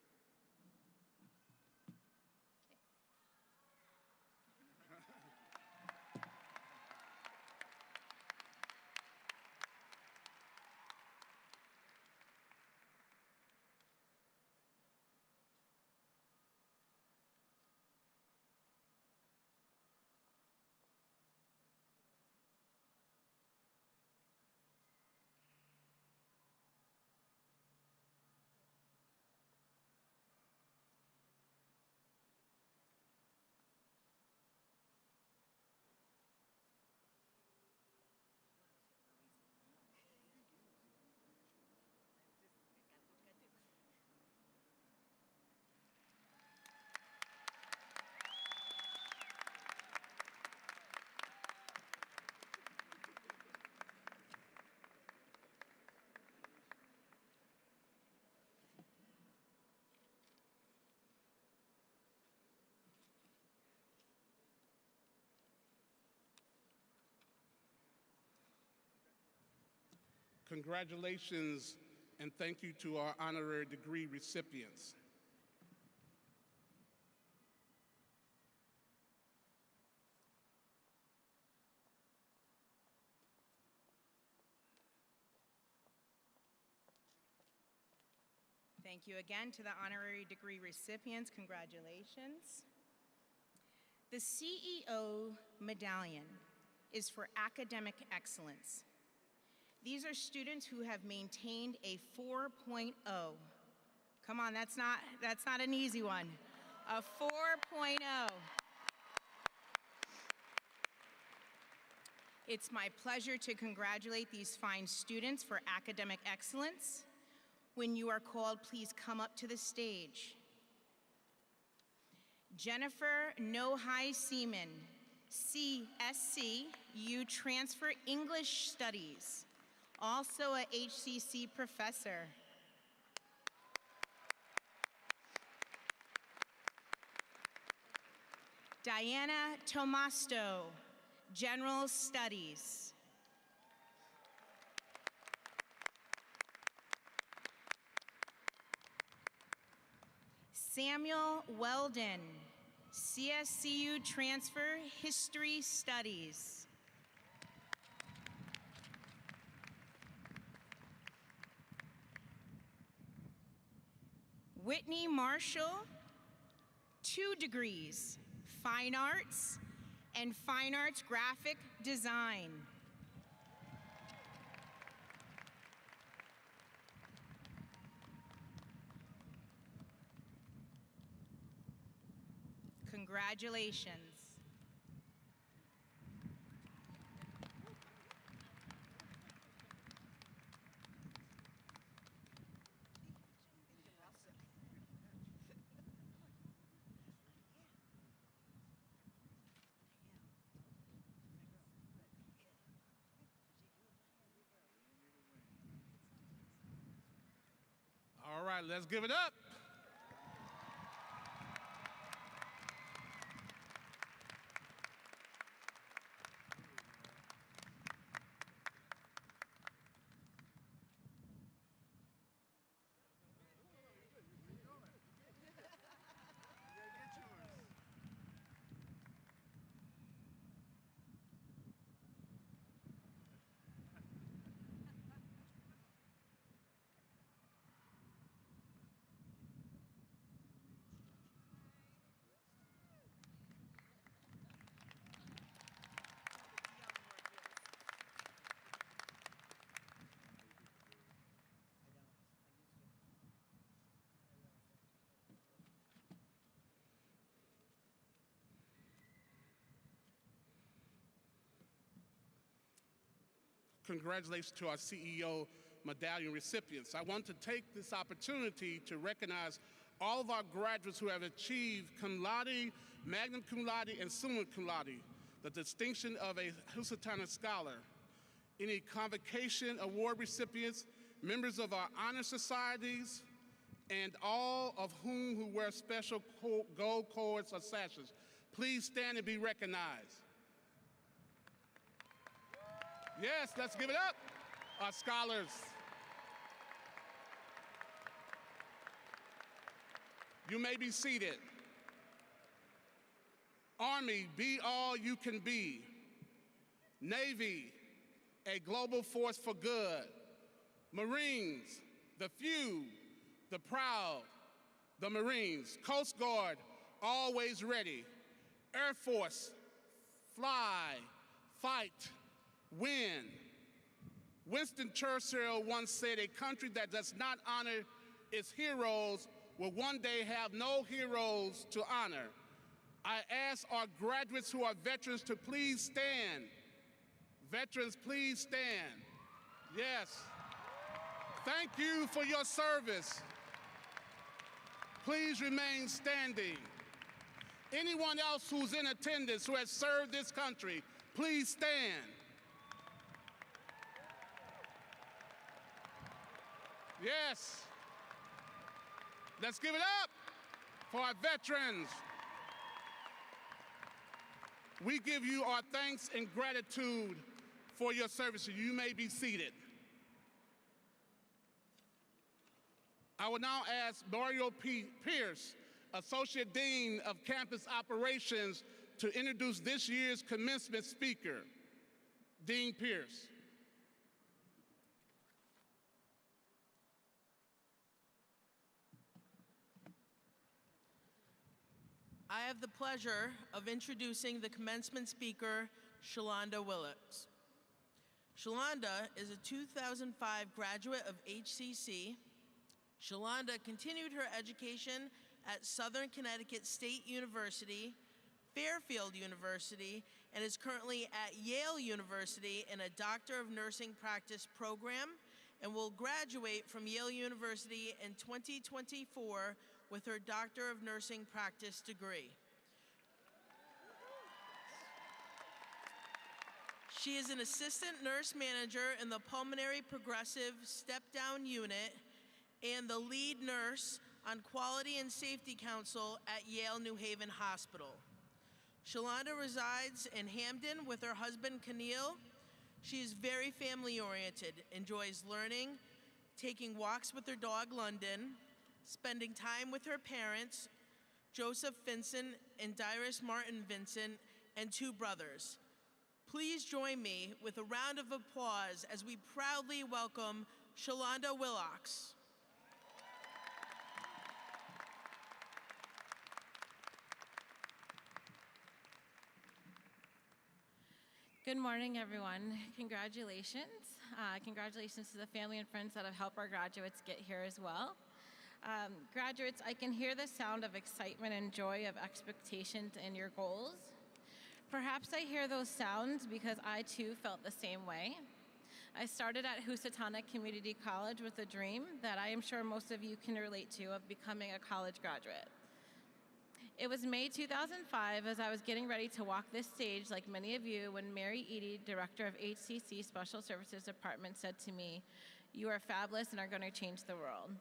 A: Congratulations and thank you to our honorary degree recipients.
H: Thank you again to the honorary degree recipients. Congratulations. The CEO Medallion is for academic excellence. These are students who have maintained a 4.0. Come on, that's not an easy one. A 4.0. It's my pleasure to congratulate these fine students for academic excellence. When you are called, please come up to the stage. Jennifer Nohai Seaman, CSC, you transfer English Studies, also a HCC professor. Diana Tomasto, General Studies. Samuel Weldon, CSCU Transfer History Studies. Whitney Marshall, 2 degrees, Fine Arts and Fine Arts Graphic Design. Congratulations.
A: All right, let's give it up. Congratulations to our CEO Medallion recipients. I want to take this opportunity to recognize all of our graduates who have achieved cum laude, magna cum laude, and summa cum laude, the distinction of a Housatonic scholar. Any convocation award recipients, members of our honor societies, and all of whom who wear special gold cords or sashes. Please stand and be recognized. Yes, let's give it up, our scholars. You may be seated. Army, be all you can be. Navy, a global force for good. Marines, the few, the proud, the Marines. Coast Guard, always ready. Air Force, fly, fight, win. Winston Churchill once said, a country that does not honor its heroes will one day have no heroes to honor. I ask our graduates who are veterans to please stand. Veterans, please stand. Yes. Thank you for your service. Please remain standing. Anyone else who's in attendance who has served this country, please stand. Yes. Let's give it up for our veterans. We give you our thanks and gratitude for your service. You may be seated. I will now ask Mario P. Pierce, Associate Dean of Campus Operations, to introduce this year's commencement speaker. Dean Pierce.
G: I have the pleasure of introducing the commencement speaker, Shalonda Willits. Shalonda is a 2005 graduate of HCC. Shalonda continued her education at Southern Connecticut State University, Fairfield University, and is currently at Yale University in a Doctor of Nursing Practice program, and will graduate from Yale University in 2024 with her Doctor of Nursing Practice degree. She is an assistant nurse manager in the Pulmonary Progressive Step-Down Unit and the lead nurse on Quality and Safety Council at Yale New Haven Hospital. Shalonda resides in Hamden with her husband, Keneal. She is very family-oriented, enjoys learning, taking walks with her dog, London, spending time with her parents, Joseph Vincent and Dyrus Martin Vincent, and 2 brothers. Please join me with a round of applause as we proudly welcome Shalonda Willits.
J: Good morning, everyone. Congratulations. Congratulations to the family and friends that have helped our graduates get here as well. Graduates, I can hear the sound of excitement and joy of expectations and your goals. Perhaps I hear those sounds because I too felt the same way. I started at Housatonic Community College with a dream that I am sure most of you can relate to of becoming a college graduate. It was May 2005 as I was getting ready to walk this stage like many of you when Mary Eady, director of HCC Special Services Department, said to me, "You are fabulous and are going to change the world."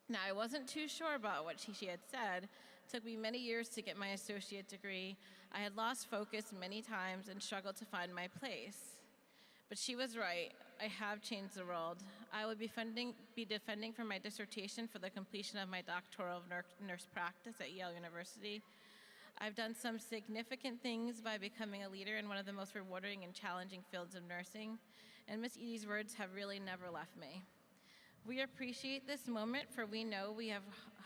J: Now, I wasn't too sure about what she had said. It took me many years to get my associate degree. I had lost focus many times and struggled to find my place. But she was right. I have changed the world. I will be defending for my dissertation for the completion of my doctoral nurse practice at Yale University. I've done some significant things by becoming a leader in one of the most rewarding and challenging fields of nursing, and Ms. Eady's words have really never left me. We appreciate this moment, for we know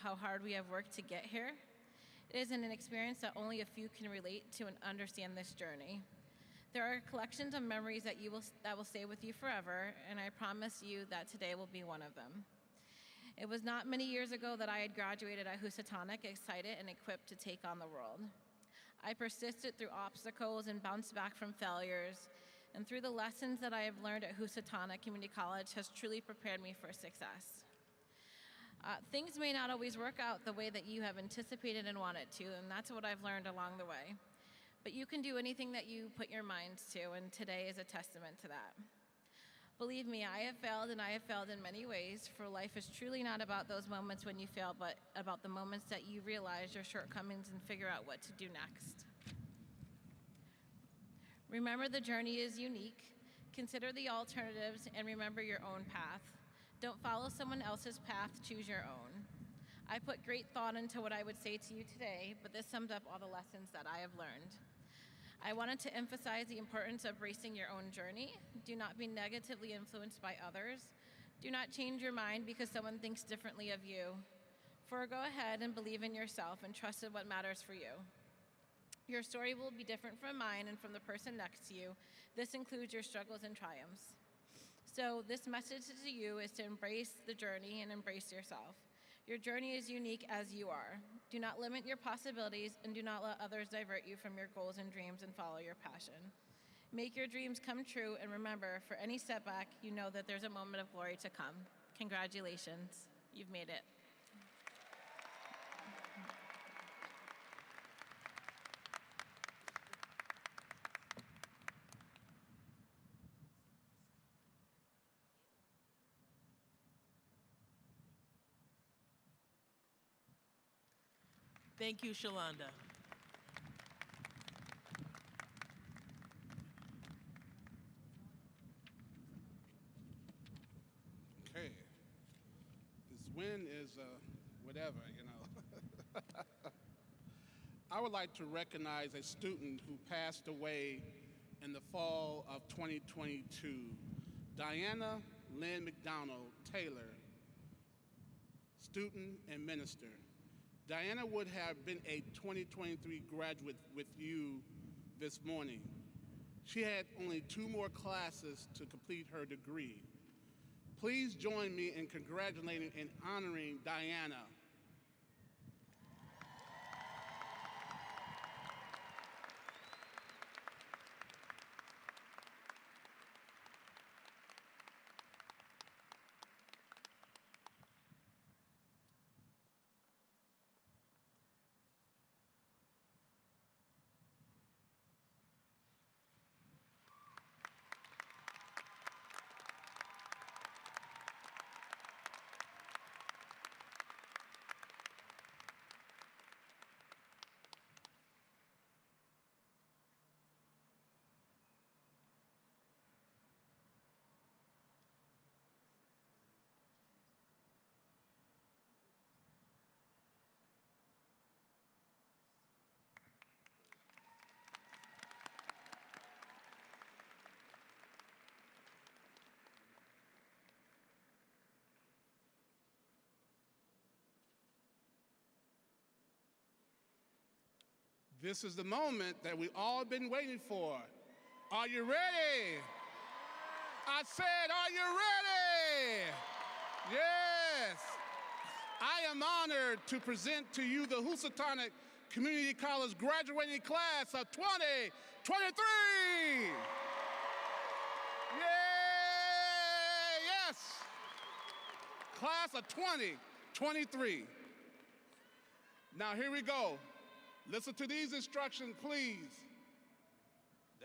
J: how hard we have worked to get here. It is an experience that only a few can relate to and understand this journey. There are collections of memories that will stay with you forever, and I promise you that today will be one of them. It was not many years ago that I had graduated at Housatonic, excited and equipped to take on the world. I persisted through obstacles and bounced back from failures, and through the lessons that I have learned at Housatonic Community College has truly prepared me for success. Things may not always work out the way that you have anticipated and wanted to, and that's what I've learned along the way. But you can do anything that you put your minds to, and today is a testament to that. Believe me, I have failed, and I have failed in many ways, for life is truly not about those moments when you fail, but about the moments that you realize your shortcomings and figure out what to do next. Remember, the journey is unique. Consider the alternatives and remember your own path. Don't follow someone else's path, choose your own. I put great thought into what I would say to you today, but this summed up all the lessons that I have learned. I wanted to emphasize the importance of embracing your own journey. Do not be negatively influenced by others. Do not change your mind because someone thinks differently of you. Go ahead and believe in yourself and trust in what matters for you. Your story will be different from mine and from the person next to you. This includes your struggles and triumphs. So this message to you is to embrace the journey and embrace yourself. Your journey is unique as you are. Do not limit your possibilities and do not let others divert you from your goals and dreams and follow your passion. Make your dreams come true, and remember, for any setback, you know that there's a moment of glory to come. Congratulations, you've made it.
G: Thank you, Shalonda.
A: Okay. This win is whatever, you know. I would like to recognize a student who passed away in the fall of 2022, Diana Lynn McDonald Taylor, student and minister. Diana would have been a 2023 graduate with you this morning. She had only 2 more classes to complete her degree. Please join me in congratulating and honoring Diana. This is the moment that we've all been waiting for. Are you ready? I said, are you ready? Yes. I am honored to present to you the Housatonic Community College graduating class of 2023. Yay! Yes. Class of 2023. Now here we go. Listen to these instructions, please.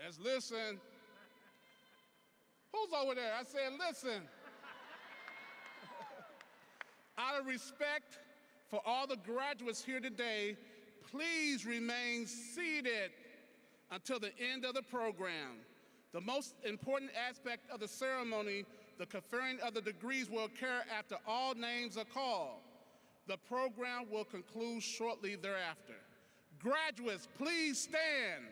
A: Let's listen. Who's over there? I said, listen. Out of respect for all the graduates here today, please remain seated until the end of the program. The most important aspect of the ceremony, the conferring of the degrees, will occur after all names are called. The program will conclude shortly thereafter. Graduates, please stand.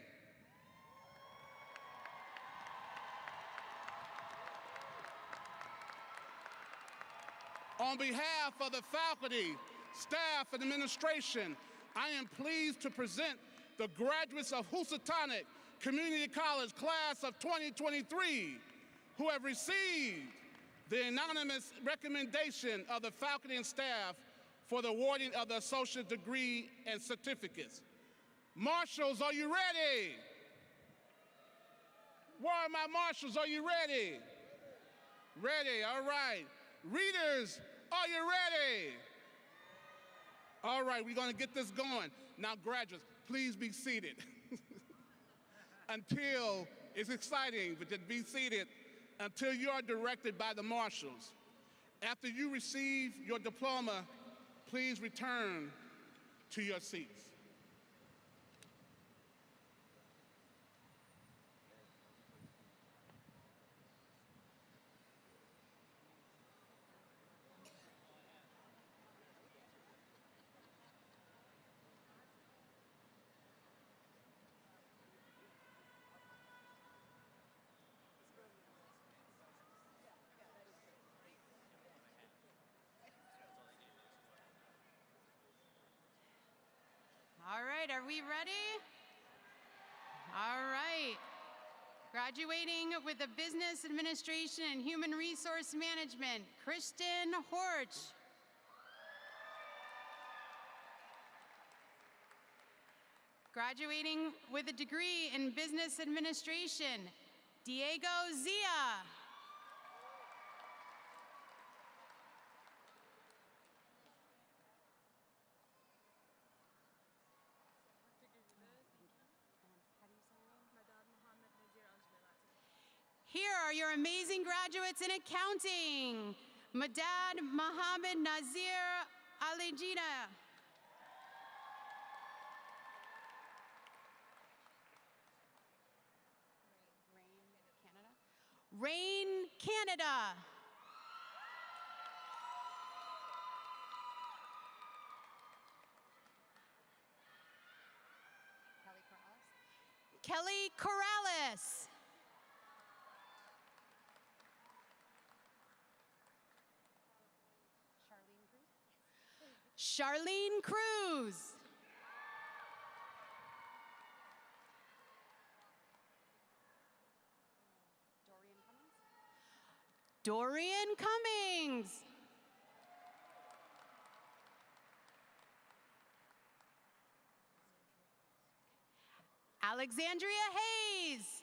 A: On behalf of the faculty, staff, and administration, I am pleased to present the graduates of Housatonic Community College Class of 2023 who have received the anonymous recommendation of the faculty and staff for the awarding of the associate degree and certificates. Marshals, are you ready? Where are my marshals? Are you ready? Ready, all right. Readers, are you ready? All right, we're gonna get this going. Now, graduates, please be seated. Until, it's exciting, but just be seated until you are directed by the marshals. After you receive your diploma, please return to your seats.
K: All right, are we ready? All right. Graduating with a Business Administration and Human Resource Management, Kristen Horch. Graduating with a degree in Business Administration, Diego Zia. Here are your amazing graduates in accounting. Madad Mohammed Nazir Alijina. Rain, Canada. Kelly Corrales. Charlene Cruz. Dorian Cummings. Alexandria Hayes.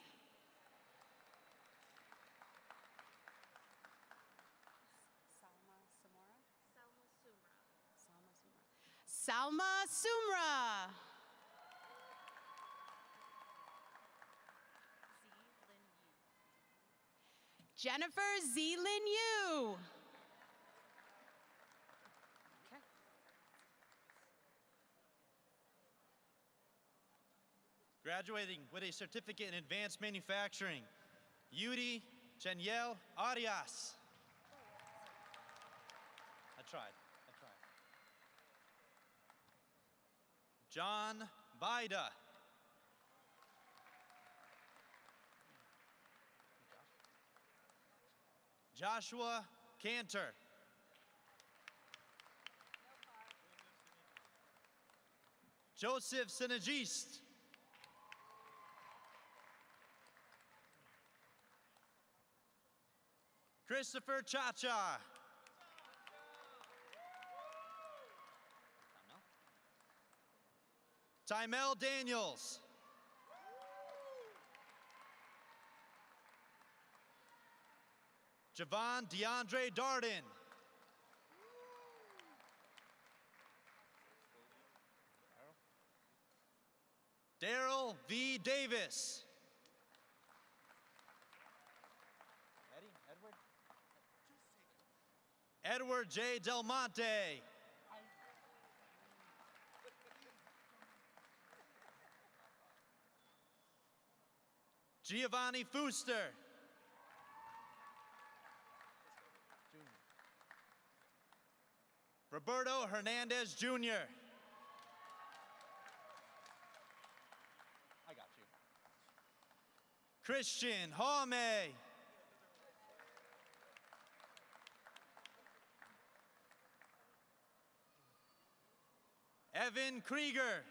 K: Salma Sumra. Jennifer Zeelin Yu.
L: Graduating with a certificate in advanced manufacturing, Yudi Cheniel Arias. I tried. John Bida. Joshua Cantor. Joseph Synergist. Christopher Chacha. Timel Daniels. Javon DeAndre Darden. Daryl V. Davis. Edward J. Del Monte. Giovanni Fuster. Roberto Hernandez Jr. I got you. Christian Haume. Evan Krieger.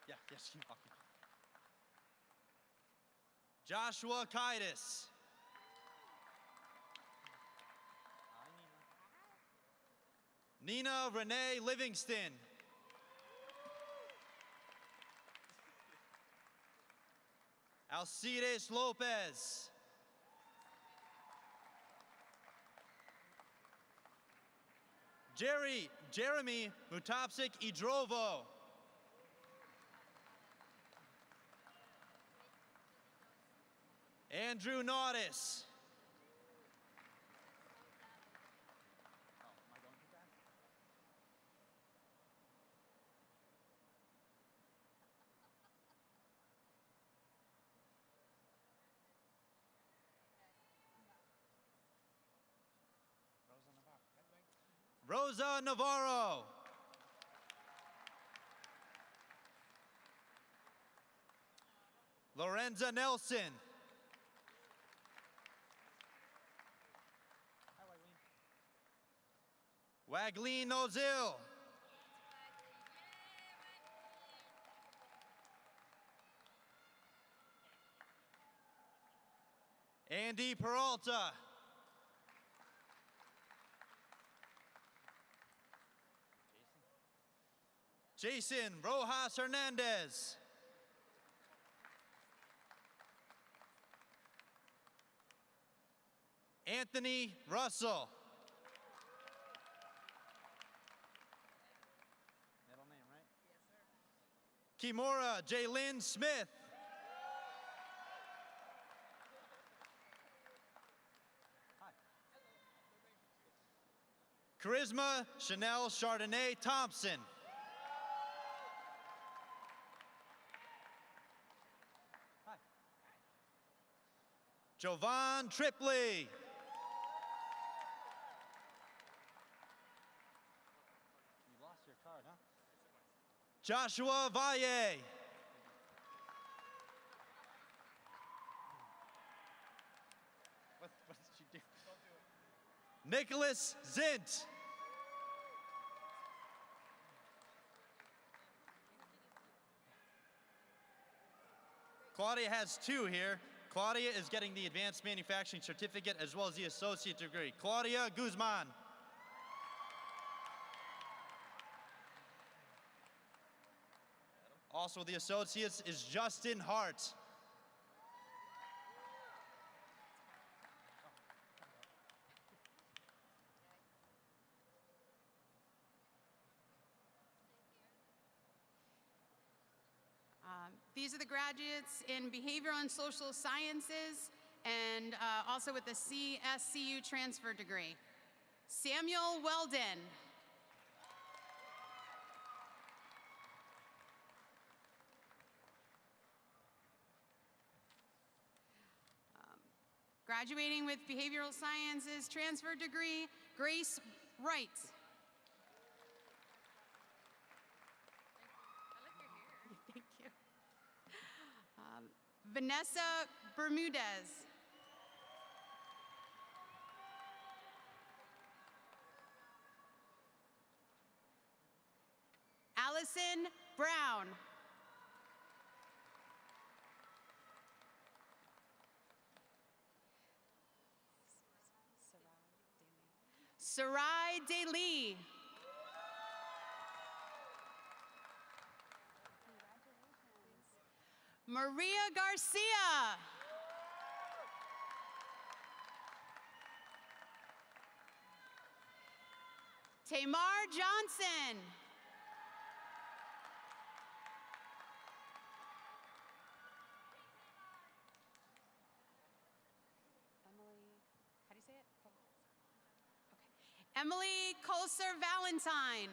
L: Yes, you are. Joshua Kaitis. Nina Renee Livingston. Alcides Lopez. Jeremy Mutapsik Idrovo. Andrew Naudis. Rosa Navarro. Lorenza Nelson. Wagleen Ozil. Andy Peralta. Jason Rojas Hernandez. Anthony Russell. Middle name, right? Yes, sir. Kimura Jaylyn Smith. Hi. Charisma Chanel Chardonnay Thompson. Jovan Tripley. You lost your card, huh? Joshua Valle. What did you do? Don't do it. Nicholas Zint. Claudia has two here. Claudia is getting the Advanced Manufacturing Certificate as well as the Associate degree. Claudia Guzman. Also the Associates is Justin Hart.
K: These are the graduates in Behavioral and Social Sciences and also with the CSCU transfer degree. Samuel Weldon. Graduating with Behavioral Sciences transfer degree, Grace Wright. Thank you. Vanessa Bermudez. Allison Brown. Sarai Daly. Maria Garcia. Tamar Johnson. Emily Colser Valentine.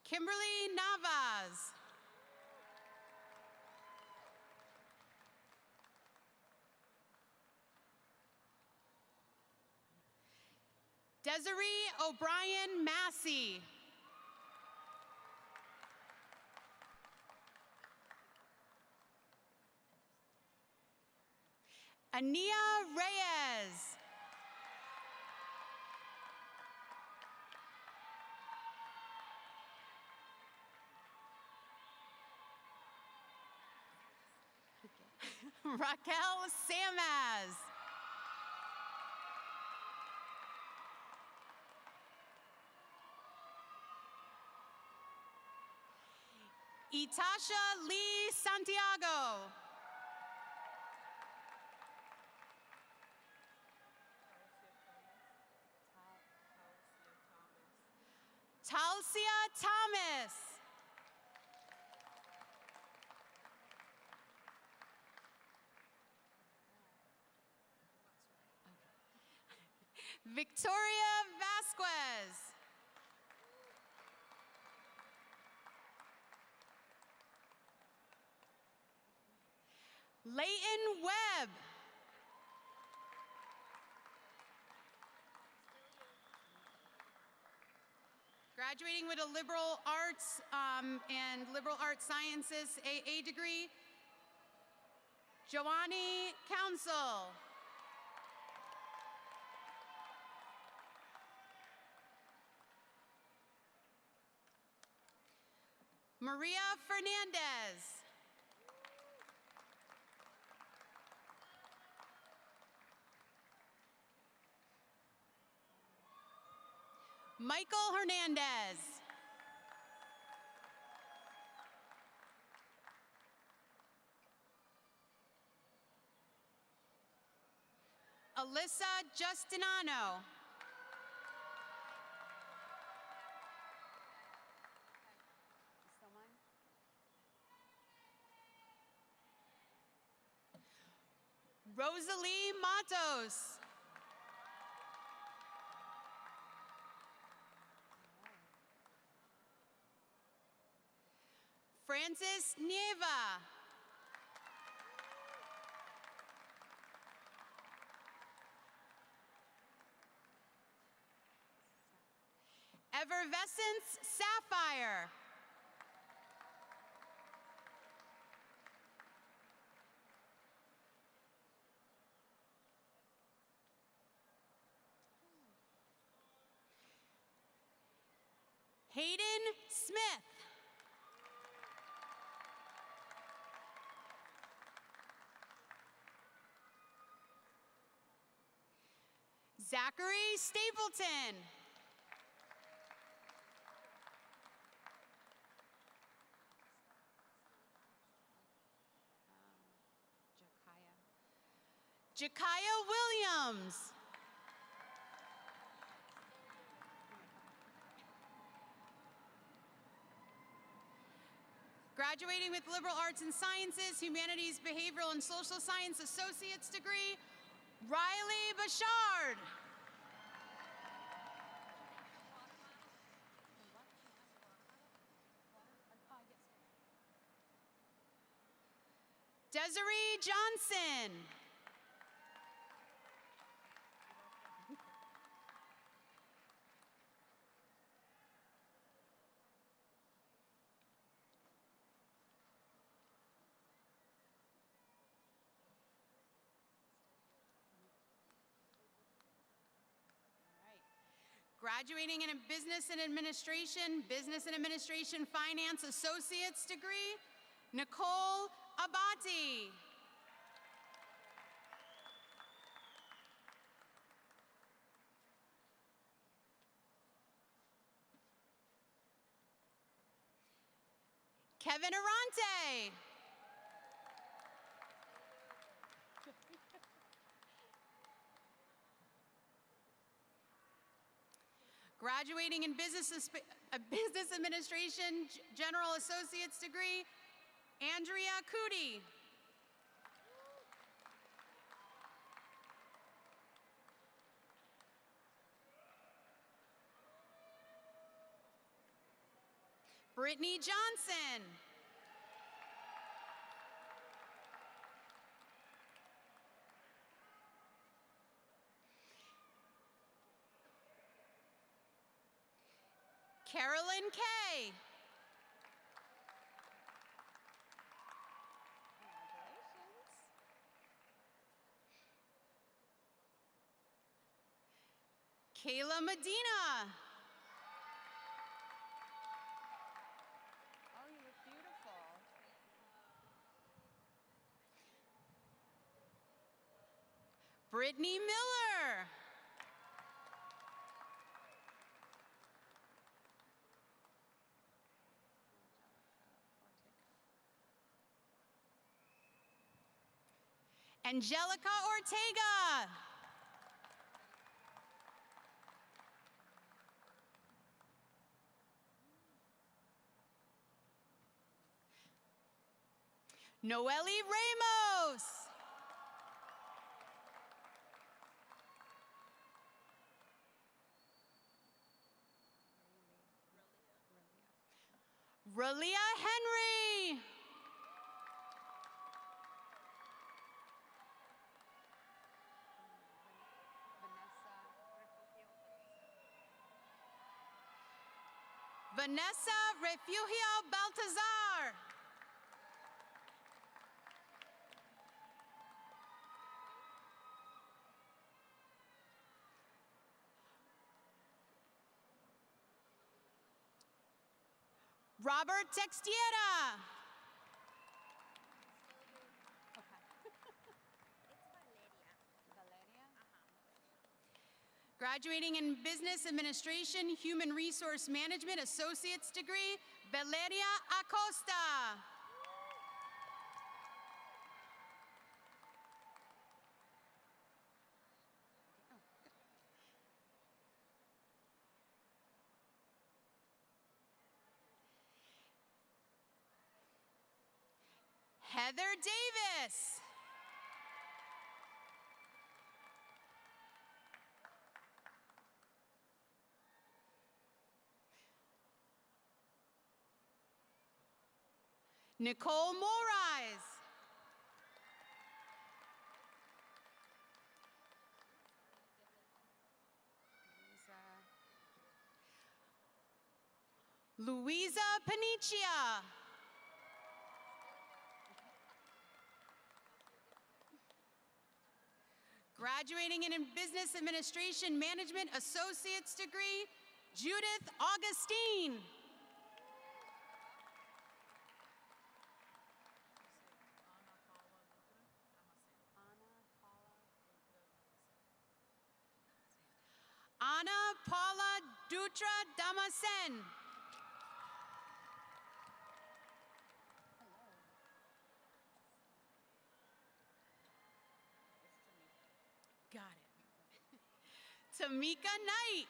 K: Kimberly Navas. Desiree O'Brien Massey. Ania Reyes. Raquel Samaz. Itasha Lee Santiago. Talsia Thomas. Victoria Vasquez. Leighton Webb. Graduating with a liberal arts and liberal arts sciences AA degree, Joanny Council. Maria Fernandez. Michael Hernandez. Alyssa Justinano. Rosalie Matos. Francis Nieva. Effervescence Sapphire. Hayden Smith. Zachary Stapleton. Jakaya Williams. Graduating with Liberal Arts and Sciences, Humanities, Behavioral and Social Science Associate's degree, Riley Bashard. Desiree Johnson. Graduating in a Business and Administration Finance Associate's degree, Nicole Abati. Kevin Arante. Graduating in Business Administration General Associate's degree, Andrea Cootie. Brittany Johnson. Carolyn Kay. Kayla Medina. Oh, you look beautiful. Brittany Miller. Angelica Ortega. Noelle Ramos. Relia Henry. Vanessa Refugio Baltazar. Robert Textiera. Graduating in Business Administration, Human Resource Management Associate's degree, Valeria Acosta. Heather Davis. Nicole Morais. Louisa Panicia. Graduating in Business Administration Management Associate's degree, Judith Augustine. Ana Paula Dutra Damasen. Got it. Tamika Knight.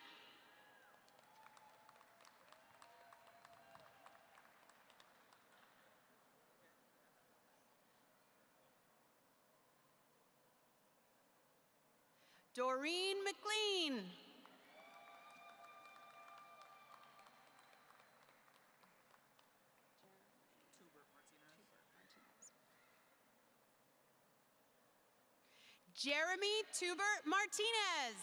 K: Doreen McLean. Jeremy Tubert Martinez.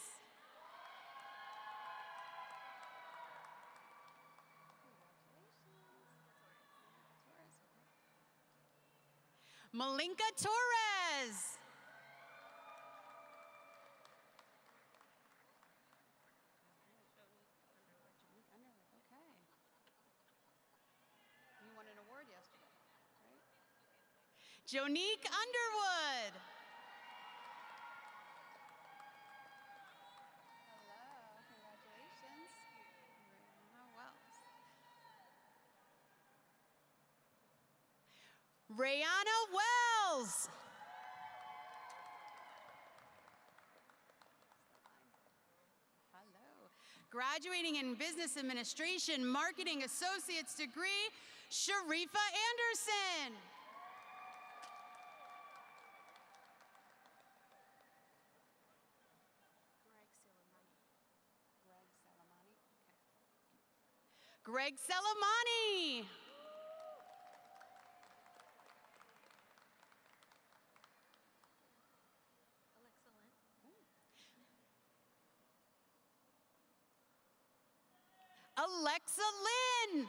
K: Malinka Torres. You won an award yesterday, right? Jonique Underwood. Hello, congratulations. Rihanna Wells. Rayana Wells. Hello. Graduating in Business Administration, Marketing Associate's degree, Sharifa Anderson. Greg Salamani. Alexa Lynn.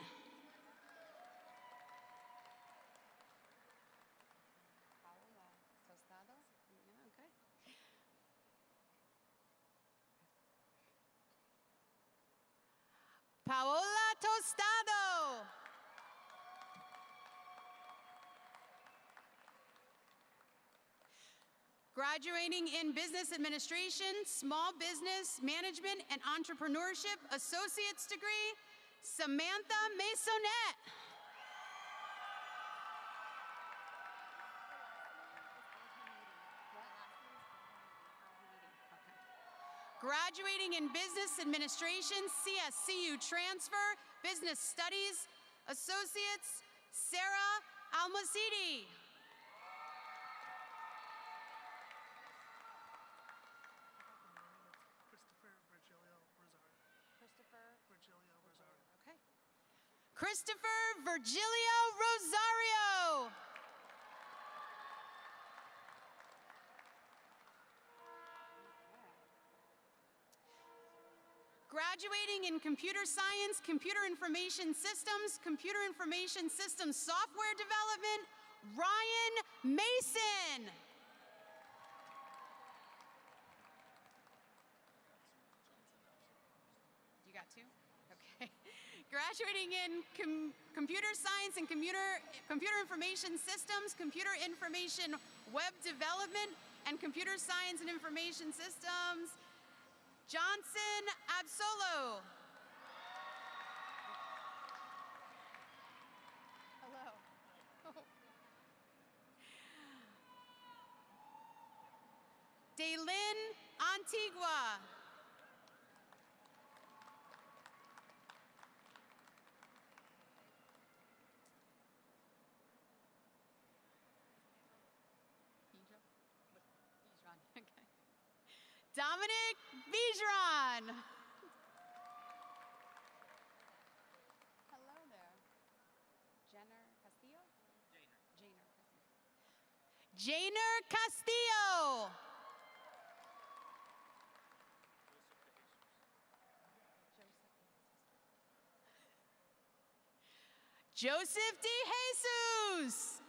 K: Paola Tostado. Graduating in Business Administration, Small Business Management and Entrepreneurship, Associate's degree, Samantha Maisonette. Graduating in Business Administration, CSCU Transfer, Business Studies, Associates, Sarah Almacidi. Christopher Virgilio Rosario. Graduating in Computer Science, Computer Information Systems Software Development, Ryan Mason. You got two? Okay. Graduating in Computer Science and Computer Information Systems, Computer Information Web Development, and Computer Science and Information Systems, Johnson Absolo. Hello. Daylin Antigua. Dominic Bijan. Hello there. Jenner Castillo? Janer Castillo. Joseph De Jesus.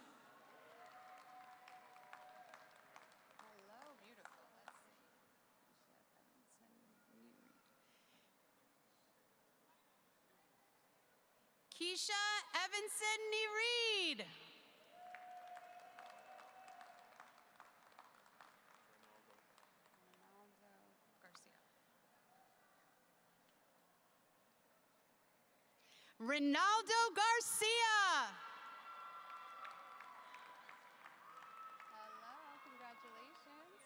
K: Keisha Evanson Reed. Ronaldo Garcia.
M: Hello, congratulations.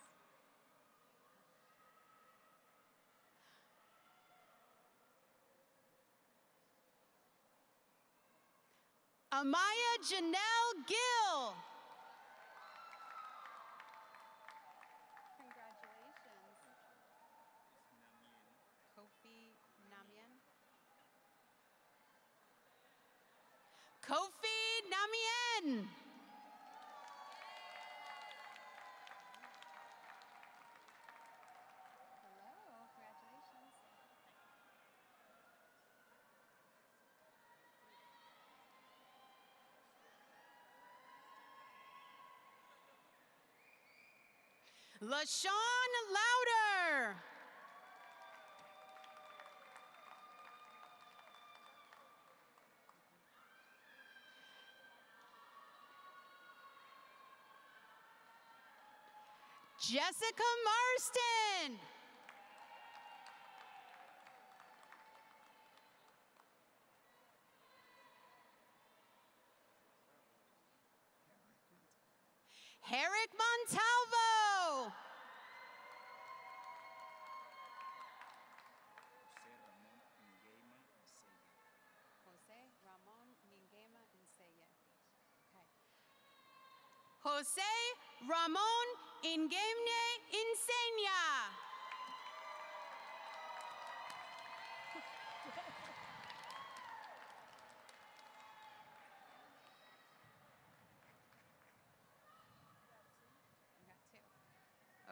K: Amaya Janelle Gill.
M: Congratulations. Kofi Namian.
K: Kofi Namien.
M: Hello, congratulations.
K: LaShawn Louder. Jessica Marston. Herrick Montalvo.
M: Jose Ramon Minguema Inseye. Okay.
K: Jose Ramon Ingemne Insenia.
M: We got two.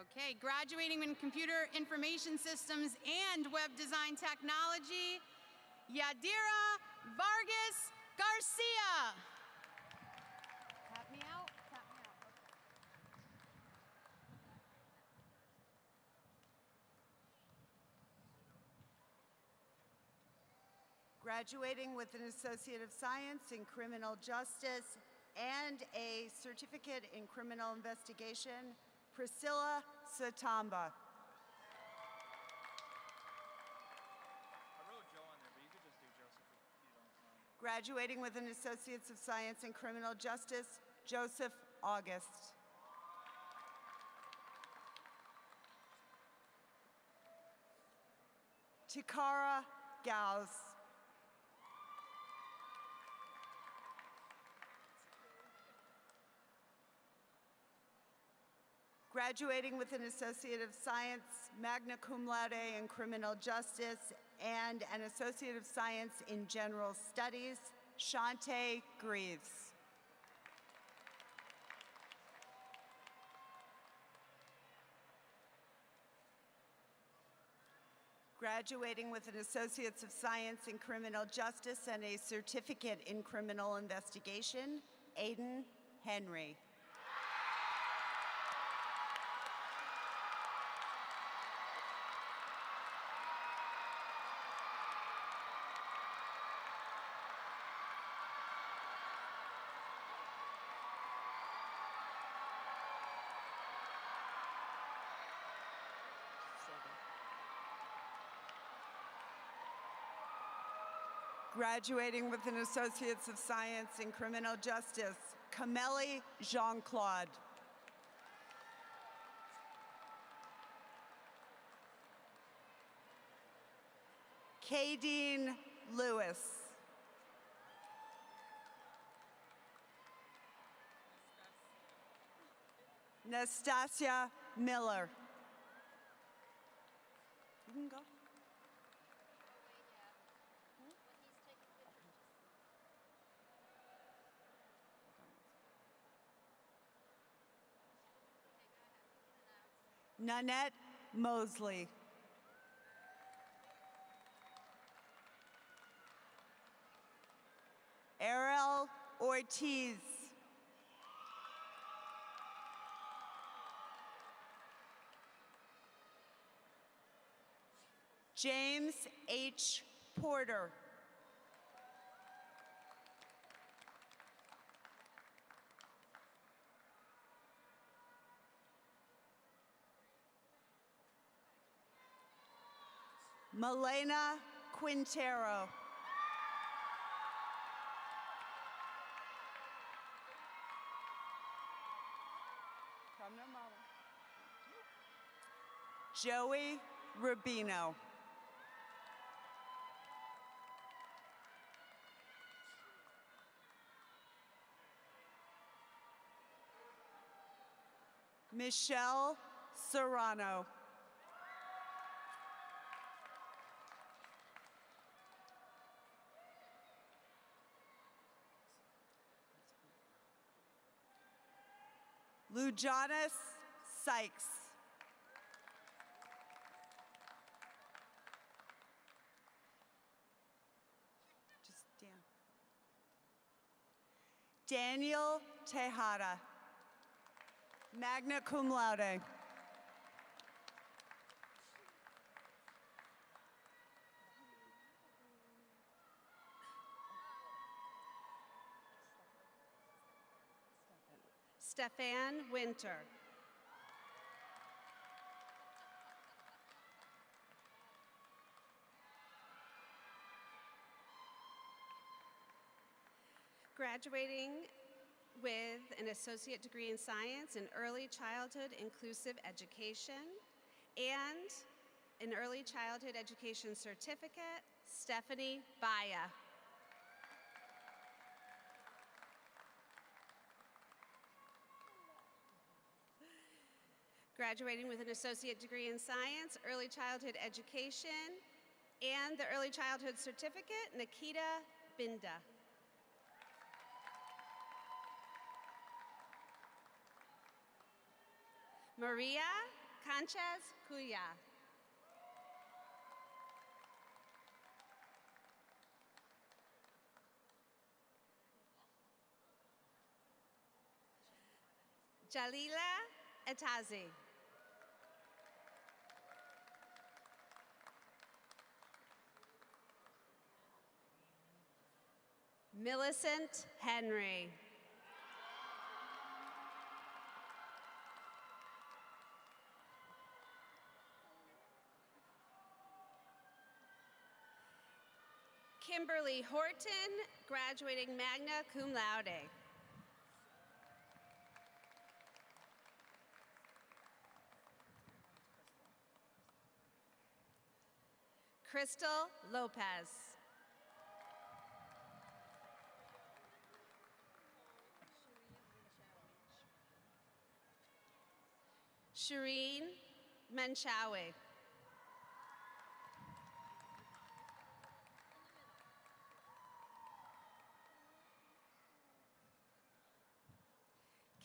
K: Okay, graduating in Computer Information Systems and Web Design Technology, Yadira Vargas Garcia.
M: Tap me out. Tap me out. Okay.
N: Graduating with an Associate of Science in Criminal Justice and a Certificate in Criminal Investigation, Priscilla Satamba.
L: I wrote Joe on there, but you could just do Joseph if you don't mind.
N: Graduating with an Associates of Science in Criminal Justice, Joseph August. Tikara Gauss. Graduating with an Associate of Science, magna cum laude in Criminal Justice, and an Associate of Science in General Studies, Shante Greaves. Graduating with an Associates of Science in Criminal Justice and a Certificate in Criminal Investigation, Aiden Henry. Graduating with an Associates of Science in Criminal Justice, Kameli Jean-Claude. Kadeen Lewis. Nastasia Miller. You can go. Nanette Mosley. Errol Ortiz. James H. Porter. Milena Quintero. Come to mama. Joey Rubino. Michelle Serrano. Lujanis Sykes. Just Dan. Daniel Tejada, magna cum laude.
F: Stefan Winter. Graduating with an associate degree in science in early childhood inclusive education and an early childhood education certificate, Stephanie Baya. Graduating with an associate degree in science, early childhood education, and the early childhood certificate, Nikita Binda. Maria Sanchez Cuya. Jalila Etazi. Millicent Henry. Kimberly Horton, graduating magna cum laude. Crystal Lopez. Shireen Menchawi.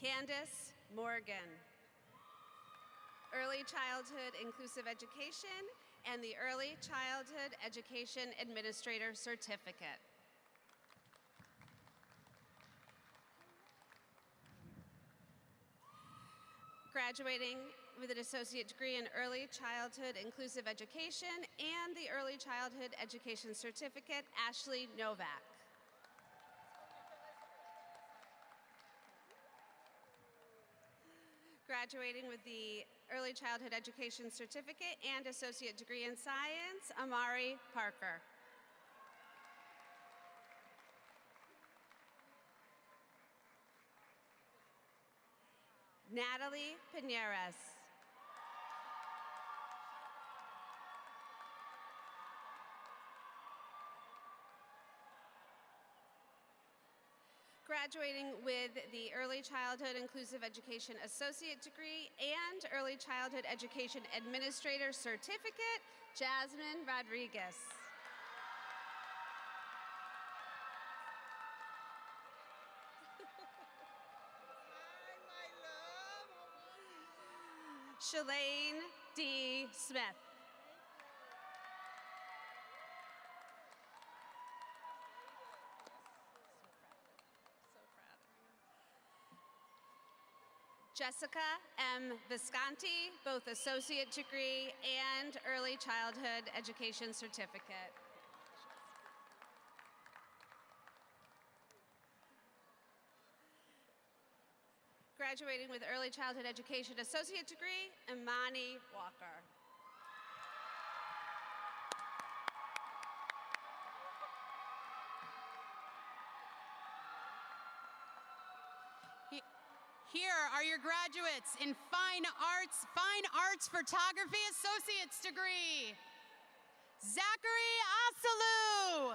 F: Candace Morgan. Early Childhood Inclusive Education and the Early Childhood Education Administrator Certificate. Graduating with an associate degree in early childhood inclusive education and the early childhood education certificate, Ashley Novak. Graduating with the early childhood education certificate and associate degree in science, Amari Parker. Natalie Pineras. Graduating with the Early Childhood Inclusive Education Associate Degree and Early Childhood Education Administrator Certificate, Jasmine Rodriguez. Shalane D. Smith. Jessica M. Visconti, both associate degree and early childhood education certificate. Graduating with early childhood education associate degree, Imani Walker.
K: Here are your graduates in Fine Arts Photography Associate's degree. Zachary Asalu.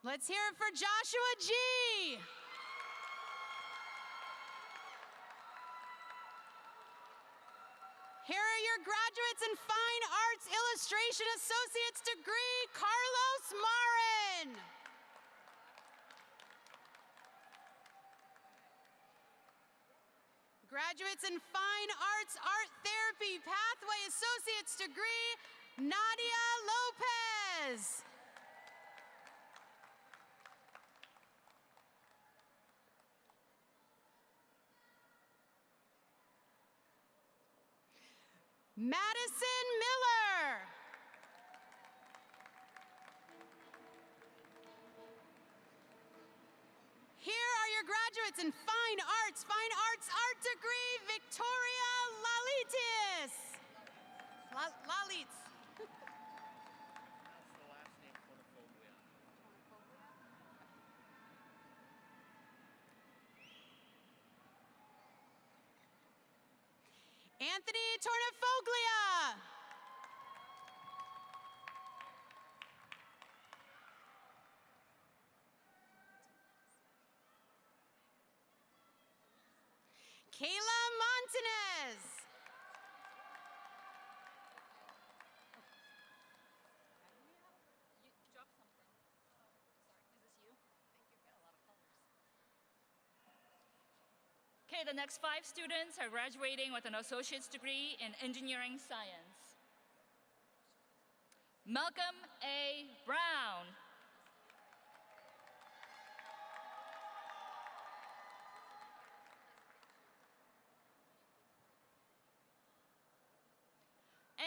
K: Let's hear it for Joshua G. Here are your graduates in Fine Arts Illustration Associate's degree, Carlos Marin. Graduates in Fine Arts Art Therapy Pathway Associate's degree, Nadia Lopez. Madison Miller. Here are your graduates in Fine Arts Art degree, Victoria Lalitis. Lalitz. Anthony Tornafoglia. Kayla Montanez.
O: Okay, the next 5 students are graduating with an associate's degree in engineering science. Malcolm A. Brown.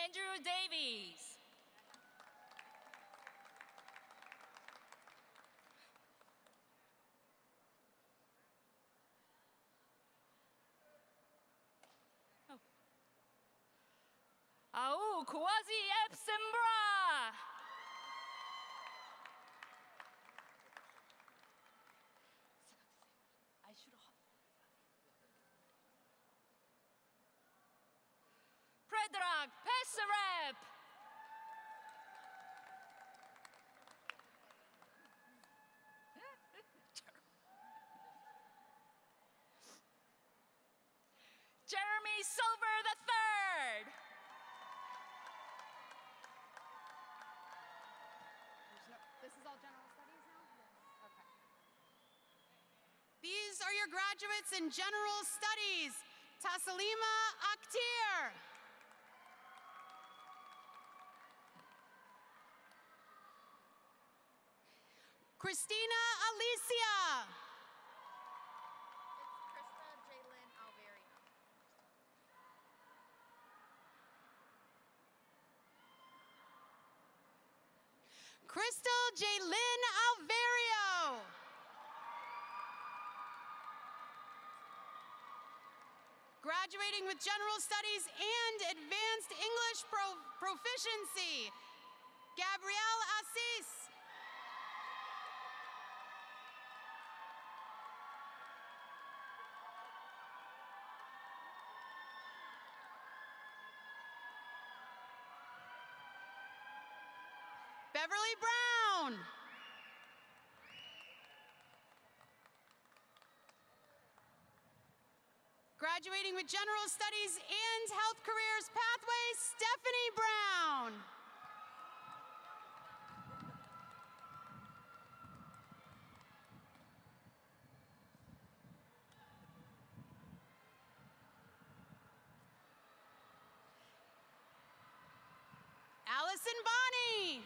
O: Andrew Davies. Au Kwazi Epsimbra. Predrag Pesarep. Jeremy Silver III.
K: This is all general studies now? Yes. Okay. These are your graduates in general studies. Tasalima Akhtir. Christina Alicia. Crystal Jaylin Alverio. Graduating with General Studies and Advanced English Proficiency, Gabrielle Assis. Beverly Brown. Graduating with General Studies and Health Careers Pathway, Stephanie Brown. Allison Bonney.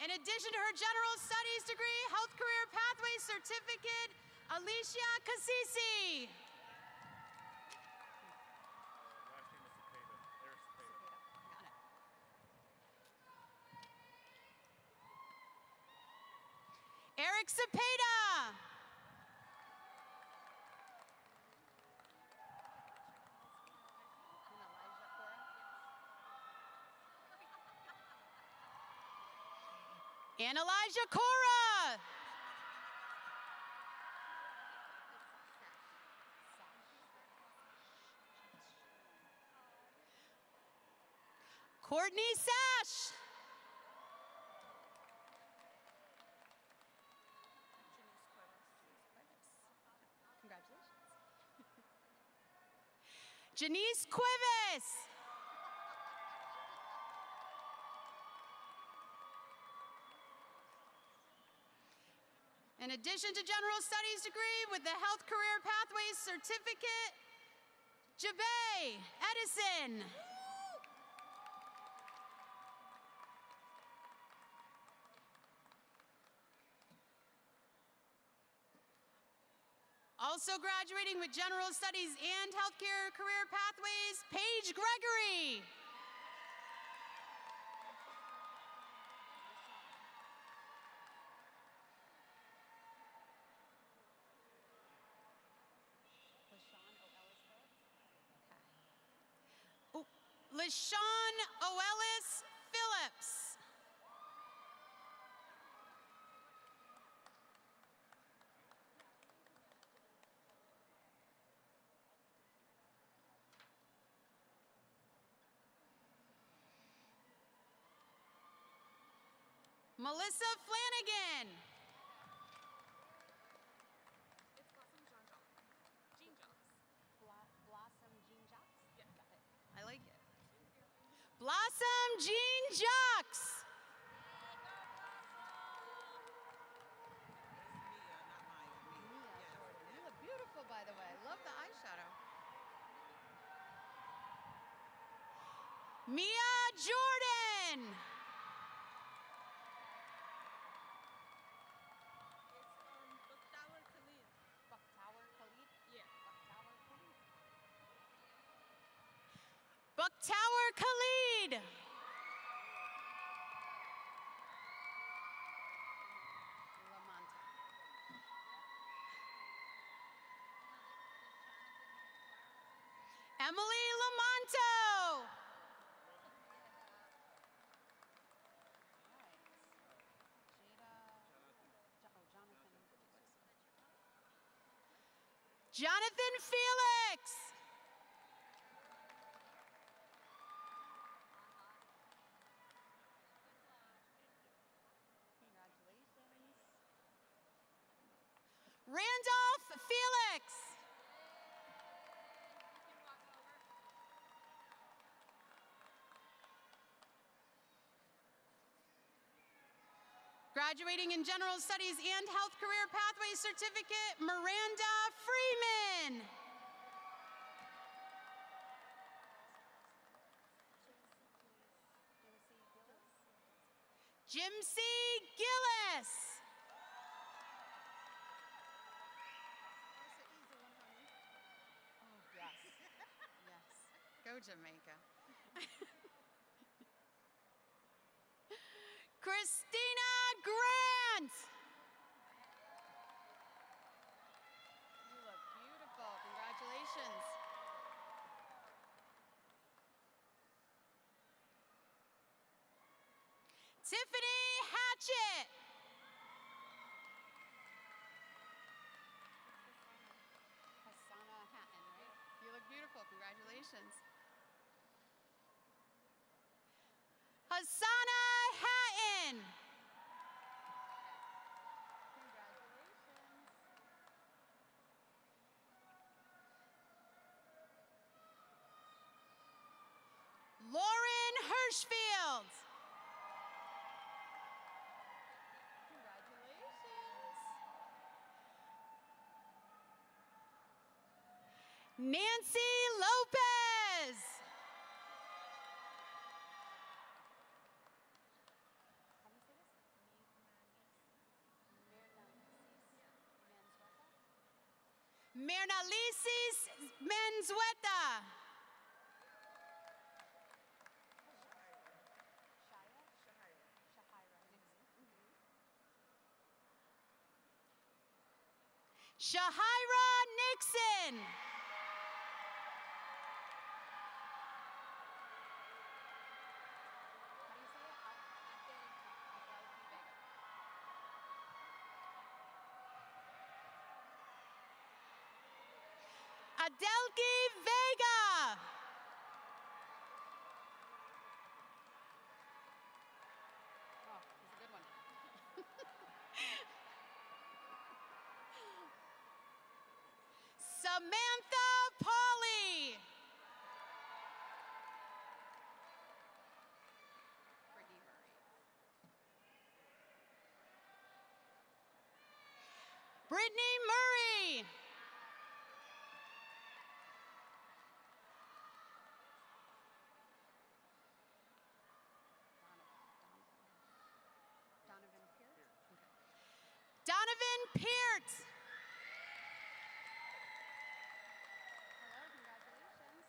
K: In addition to her General Studies degree, Health Career Pathway Certificate, Alicia Cassisi. Eric Cepeda. Analysia Cora. Courtney Sash. Janice Cuevas. In addition to general studies degree with the Health Career Pathways Certificate, Jabe Edison. Also graduating with general studies and healthcare career pathways, Paige Gregory. LaShawn Oellis Phillips. Melissa Flanagan.
M: Blossom Jean Jocks? Yeah, got it.
K: I like it. Blossom Jean Jocks.
M: You look beautiful, by the way. Love the eyeshadow.
K: Mia Jordan. Bucktower Khalid. Emily Lamonto. Jonathan Felix. Randolph Felix. Graduating in General Studies and Health Career Pathways Certificate, Miranda Freeman. Jim C. Gillis. Go Jamaica. Christina Grant.
M: You look beautiful. Congratulations.
K: Tiffany Hatchett.
M: Hassana Hatton, right?
K: You look beautiful. Congratulations. Hassana Hatton. Lauren Hirschfield. Nancy Lopez. Mernalisis Menzueta. Shahira Nixon. Adelki Vega. Oh, he's a good one. Samantha Pauley. Brittany Murray. Donovan Peart. Hello, congratulations.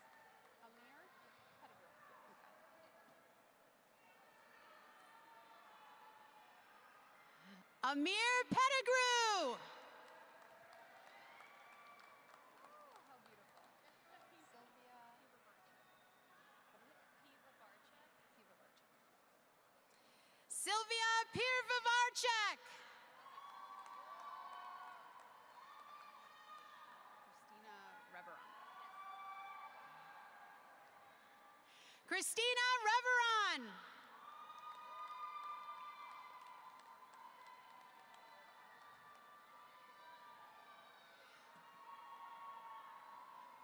K: Amir Pettigrew. Sylvia Pirvavarchek. Christina Reveron.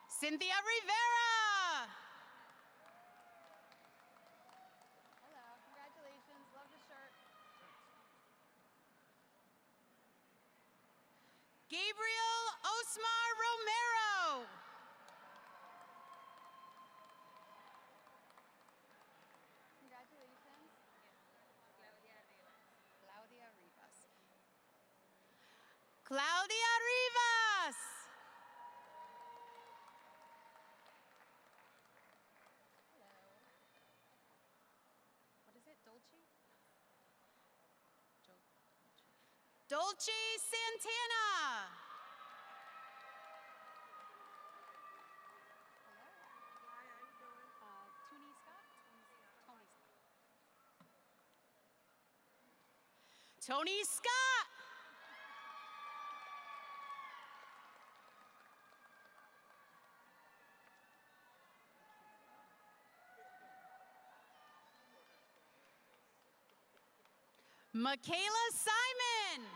K: Cynthia Rivera. Hello, congratulations. Love the shirt. Gabriel Osmar Romero. Congratulations. Claudia Rivas. Claudia Rivas. Hello. What is it? Dolce? Dolce Santana. Tony Scott? Tony Scott. Michaela Simon.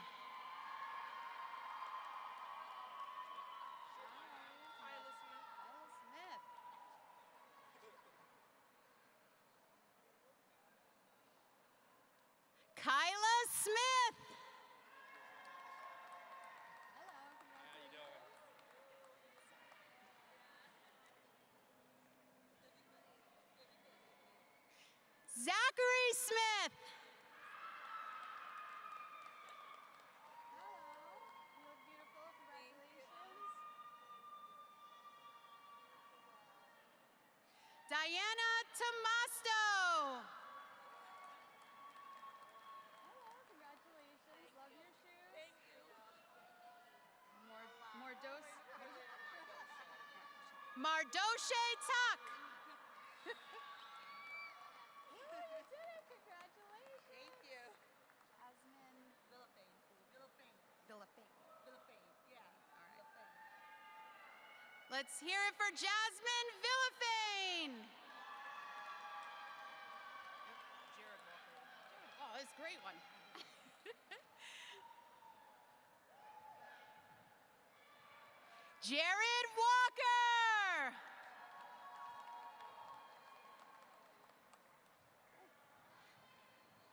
K: Kyla Smith. Hello, congratulations. Zachary Smith. Hello, you look beautiful. Congratulations. Diana Tomasto. Congratulations. Love your shoes. Thank you. More dose. Mardoche Tuck. You did it. Congratulations. Thank you. Jasmine. Villafane. Yeah. All right. Let's hear it for Jasmine Villafane. Oh, it's a great one. Jared Walker.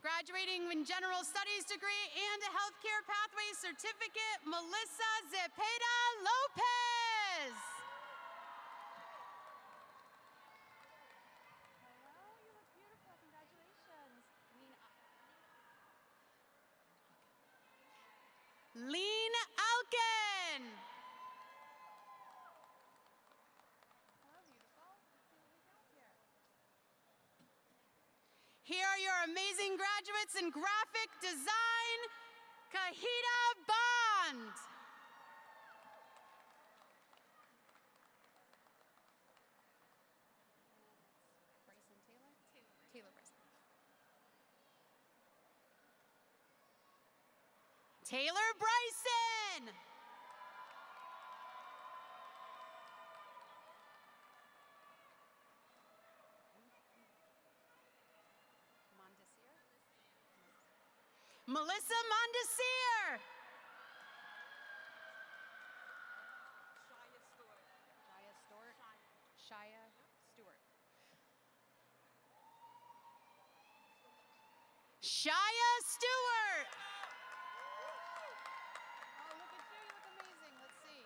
K: Graduating in General Studies degree and a Healthcare Pathways Certificate, Melissa Zepeda Lopez. Hello, you look beautiful. Congratulations. Lean Alken. Here are your amazing graduates in graphic design, Kahita Bond. Bryson Taylor? Taylor Bryson. Taylor Bryson. Melissa Mondesir.
M: Shia Stewart.
K: Shia Stewart.
M: Oh, look at you. You look amazing. Let's see.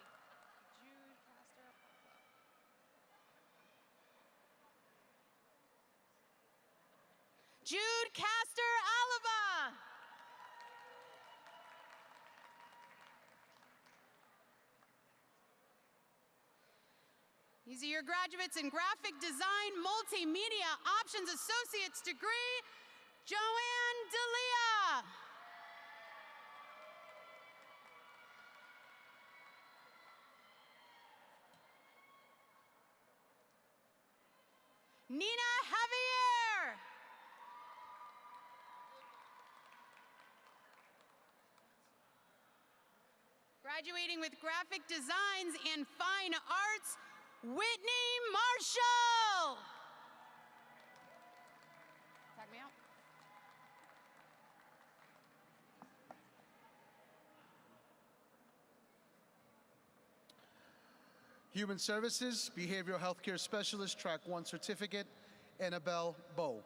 M: Jude Castor.
K: Jude Castor Alaba. These are your graduates in Graphic Design, Multimedia Options Associate's degree, Joanne D'Elia. Nina Javier. Graduating with Graphic Designs and Fine Arts, Whitney Marshall.
M: Tag me out.
P: Human Services, Behavioral Healthcare Specialist, Track 1 Certificate, Annabelle Bowe.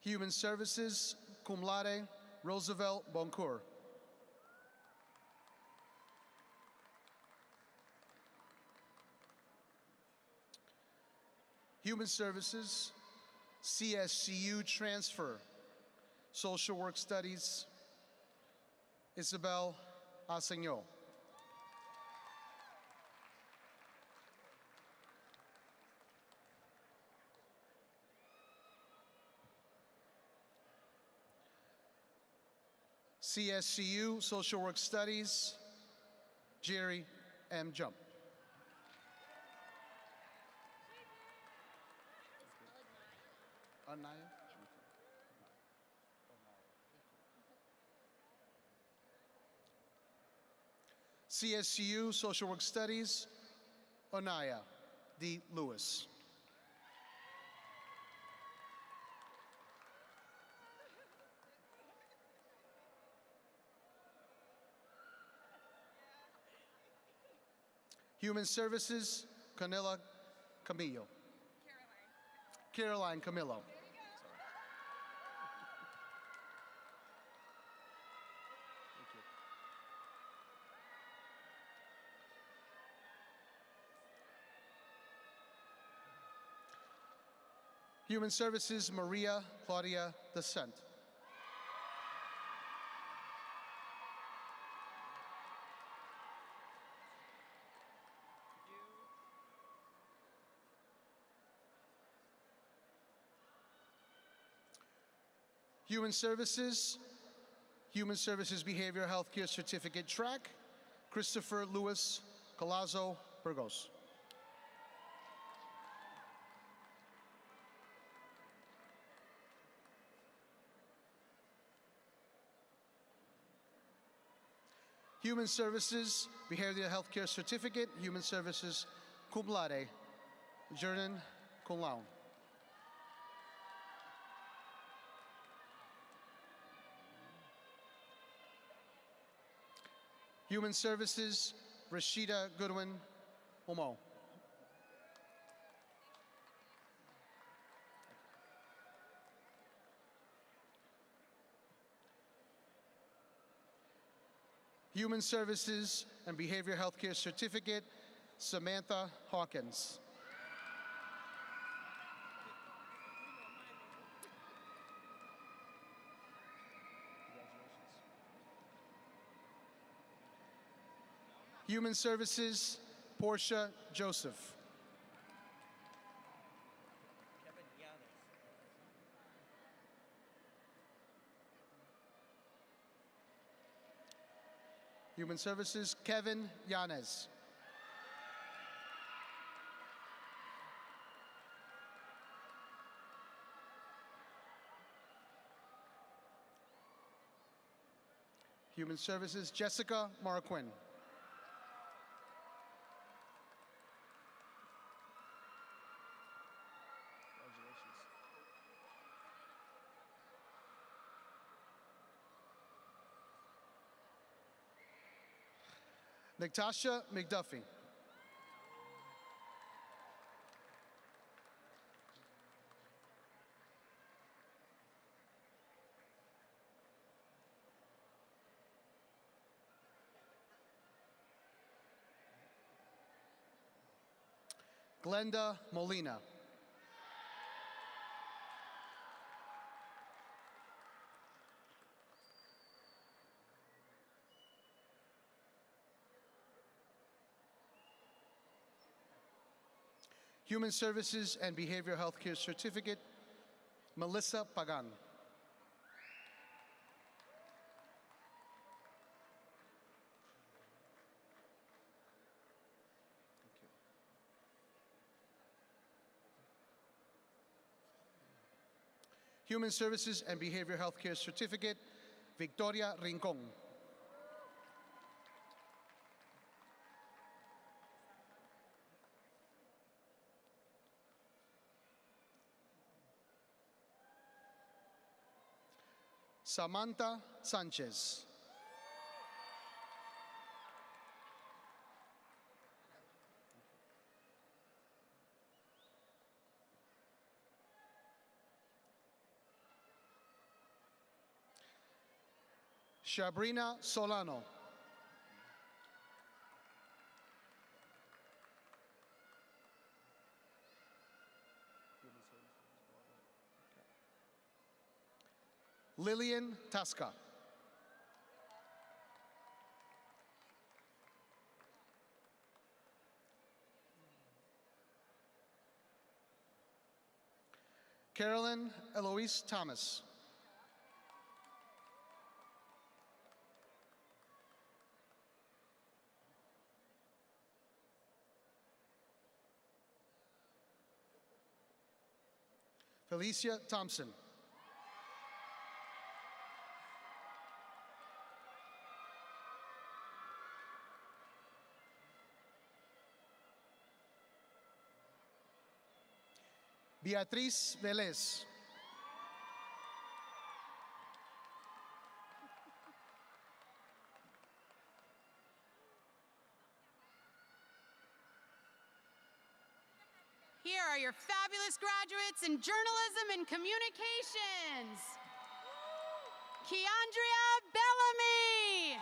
P: Human Services, cum laude, Roosevelt Boncour. Human Services, CSCU Transfer, Social Work Studies, Isabel Assigno. CSCU Social Work Studies, Jerry M. Jump. Anaya? CSCU Social Work Studies, Onaya D. Lewis. Human Services, Canela Camillo. Caroline Camillo. Human Services, Maria Claudia Descent. Human Services Behavioral Healthcare Certificate Track, Christopher Lewis Colazo Burgos. Human Services Behavioral Healthcare Certificate, Human Services cum laude, Jordan cum laude. Human Services, Rashida Goodwin Omo. Human Services and Behavioral Healthcare Certificate, Samantha Hawkins. Human Services, Portia Joseph. Human Services, Kevin Yanez. Human Services, Jessica Marquin. Natasha McDuffie. Glenda Molina. Human Services and Behavioral Healthcare Certificate, Melissa Pagan. Human Services and Behavioral Healthcare Certificate, Victoria Rincon. Samantha Sanchez. Shabrina Solano. Lillian Tasca. Carolyn Eloise Thomas. Felicia Thompson. Beatriz Velez.
K: Here are your fabulous graduates in journalism and communications. Keandria Bellamy.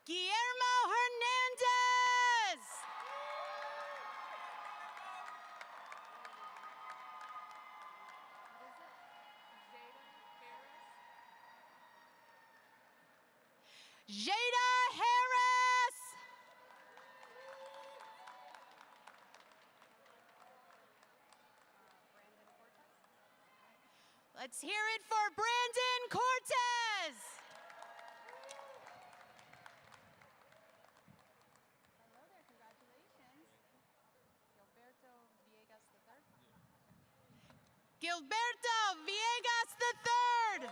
K: Guillermo Hernandez. Jada Harris. Let's hear it for Brandon Cortez.
M: Hello there, congratulations. Gilberto Villegas III.
K: Gilberto Villegas III.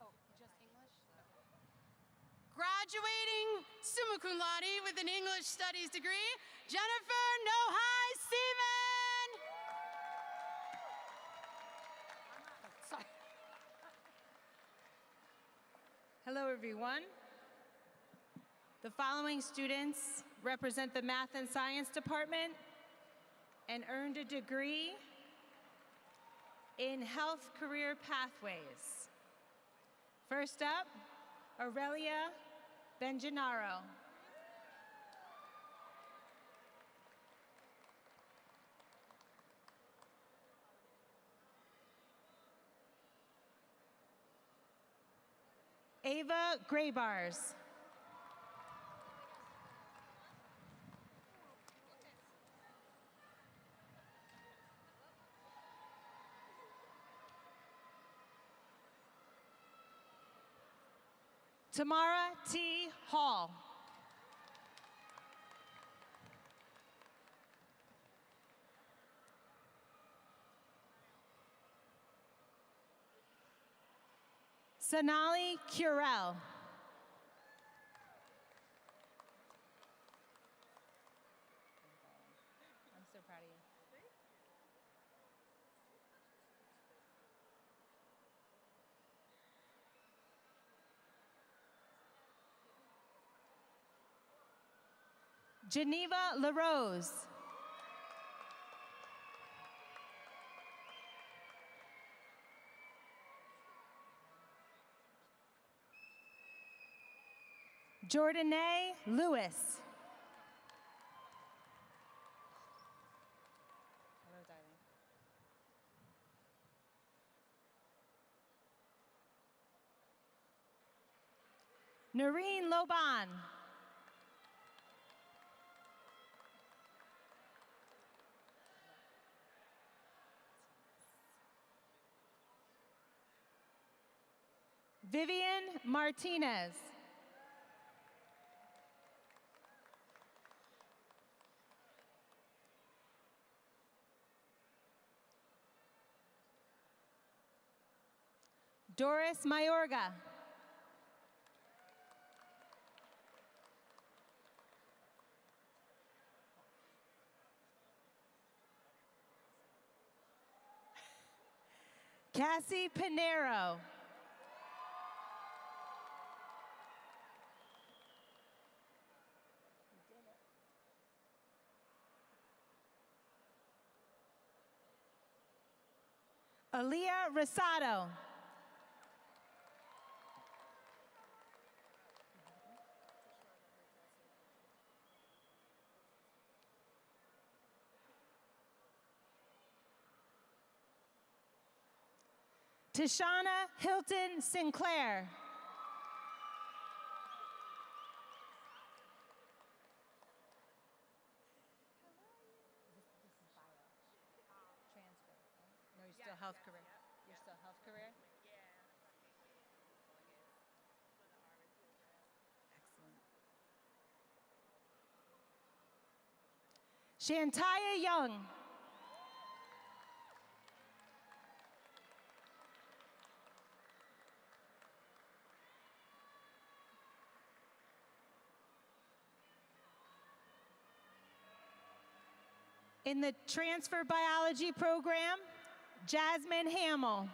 M: Oh, just English? Okay.
K: Graduating summa cum laude with an English Studies degree, Jennifer Nohai Seaman.
M: Sorry.
H: Hello, everyone. The following students represent the Math and Science Department and earned a degree in Health Career Pathways. First up, Aurelia Benjanaro. Ava Graybars. Tamara T. Hall. Sonali Curel. proud of you. Geneva LaRose. Jordanae Lewis. Hello, darling. Noreen Loban. Vivian Martinez. Doris Mayorga. Cassie Pinero. Aaliyah Rosado. Tashana Hilton Sinclair. No, you're still health career. You're still health career? Excellent. Shantaya Young. In the transfer biology program, Jasmine Hamill.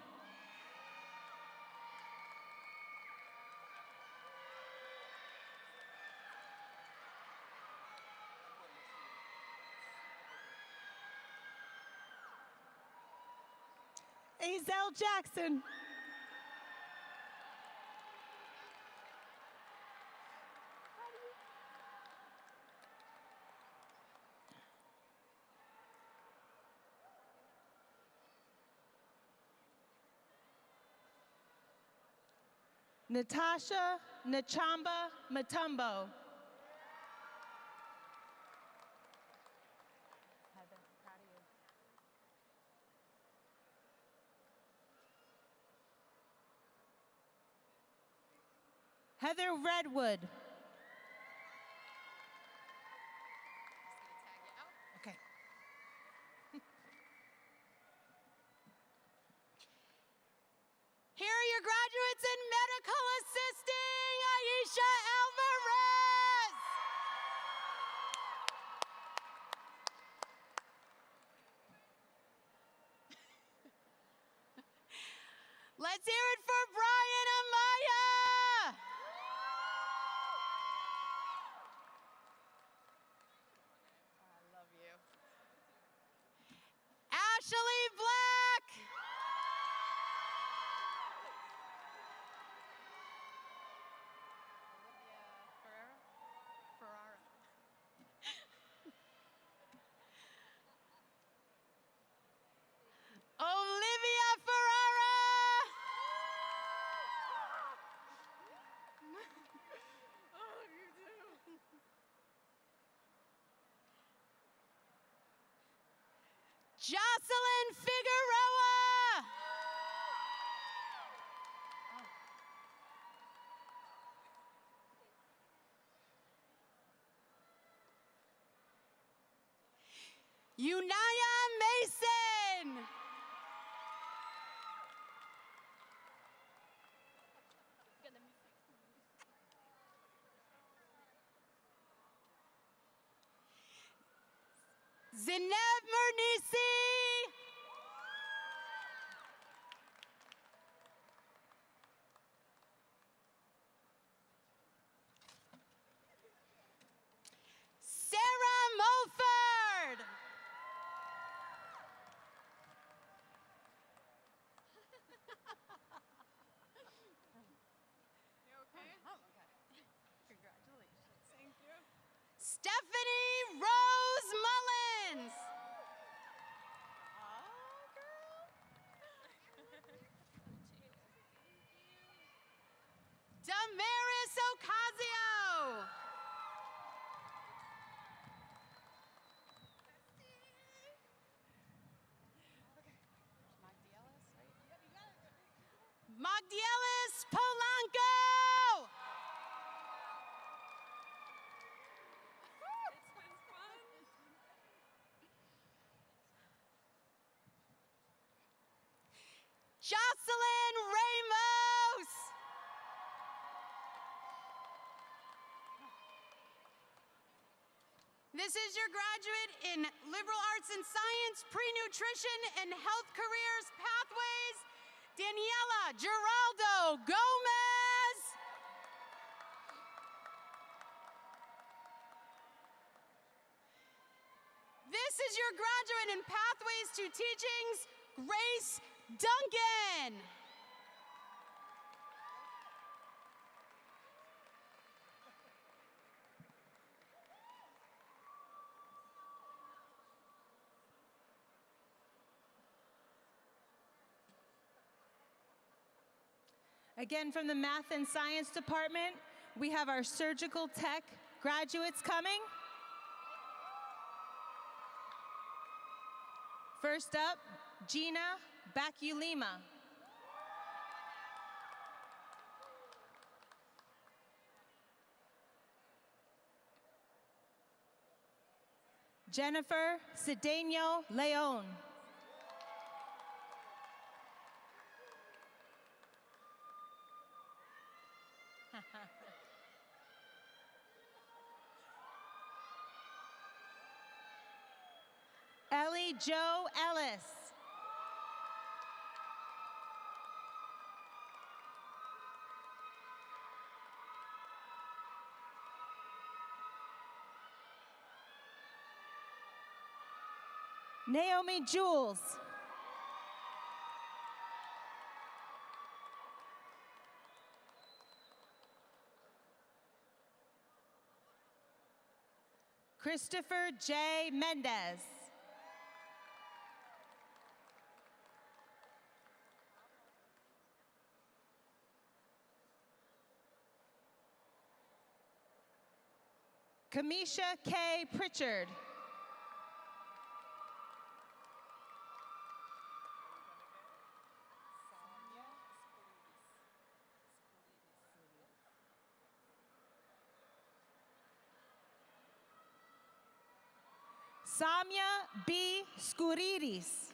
H: Azel Jackson. Natasha Nachamba Matumbo. Heather Redwood. Okay.
K: Here are your graduates in medical assisting, Aisha Alvarez. Let's hear it for Brian Amaya. I love you. Ashley Black. Ferrara. Olivia Ferrara. Oh, you do. Jocelyn Figueroa. Unaya Mason. Zineb Mernisi. Sarah Mulford.
M: You okay? I'm okay. Congratulations. Thank you.
K: Stephanie Rose Mullins. Damaris Ocasio. Magdielis Polanco. Jocelyn Ramos. This is your graduate in Liberal Arts and Science, Pre-Nutrition, and Health Careers Pathways, Daniela Geraldo Gomez. This is your graduate in Pathways to Teachings, Grace Duncan.
H: Again, from the Math and Science Department, we have our Surgical Tech graduates coming. First up, Gina Baculima. Jennifer Cedeno Leon. Ellie Jo Ellis. Naomi Jules. Christopher J. Mendez. Kamisha K. Pritchard. Samya B. Skouridis.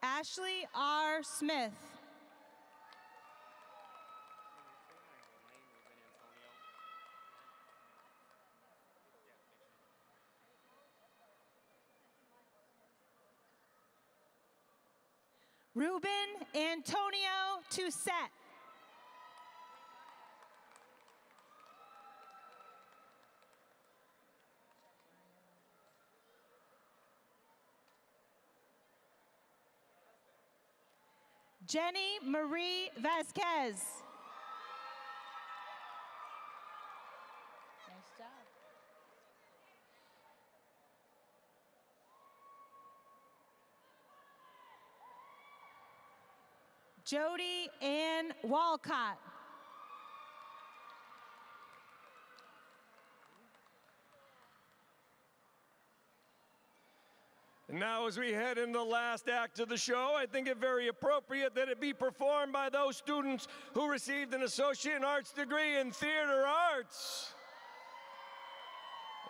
H: Ashley R. Smith. Ruben Antonio Toussaint. Jenny Marie Vasquez. Nice job. Jody Ann Walcott.
Q: And now, as we head into the last act of the show, I think it very appropriate that it be performed by those students who received an Associate in Arts degree in Theater Arts.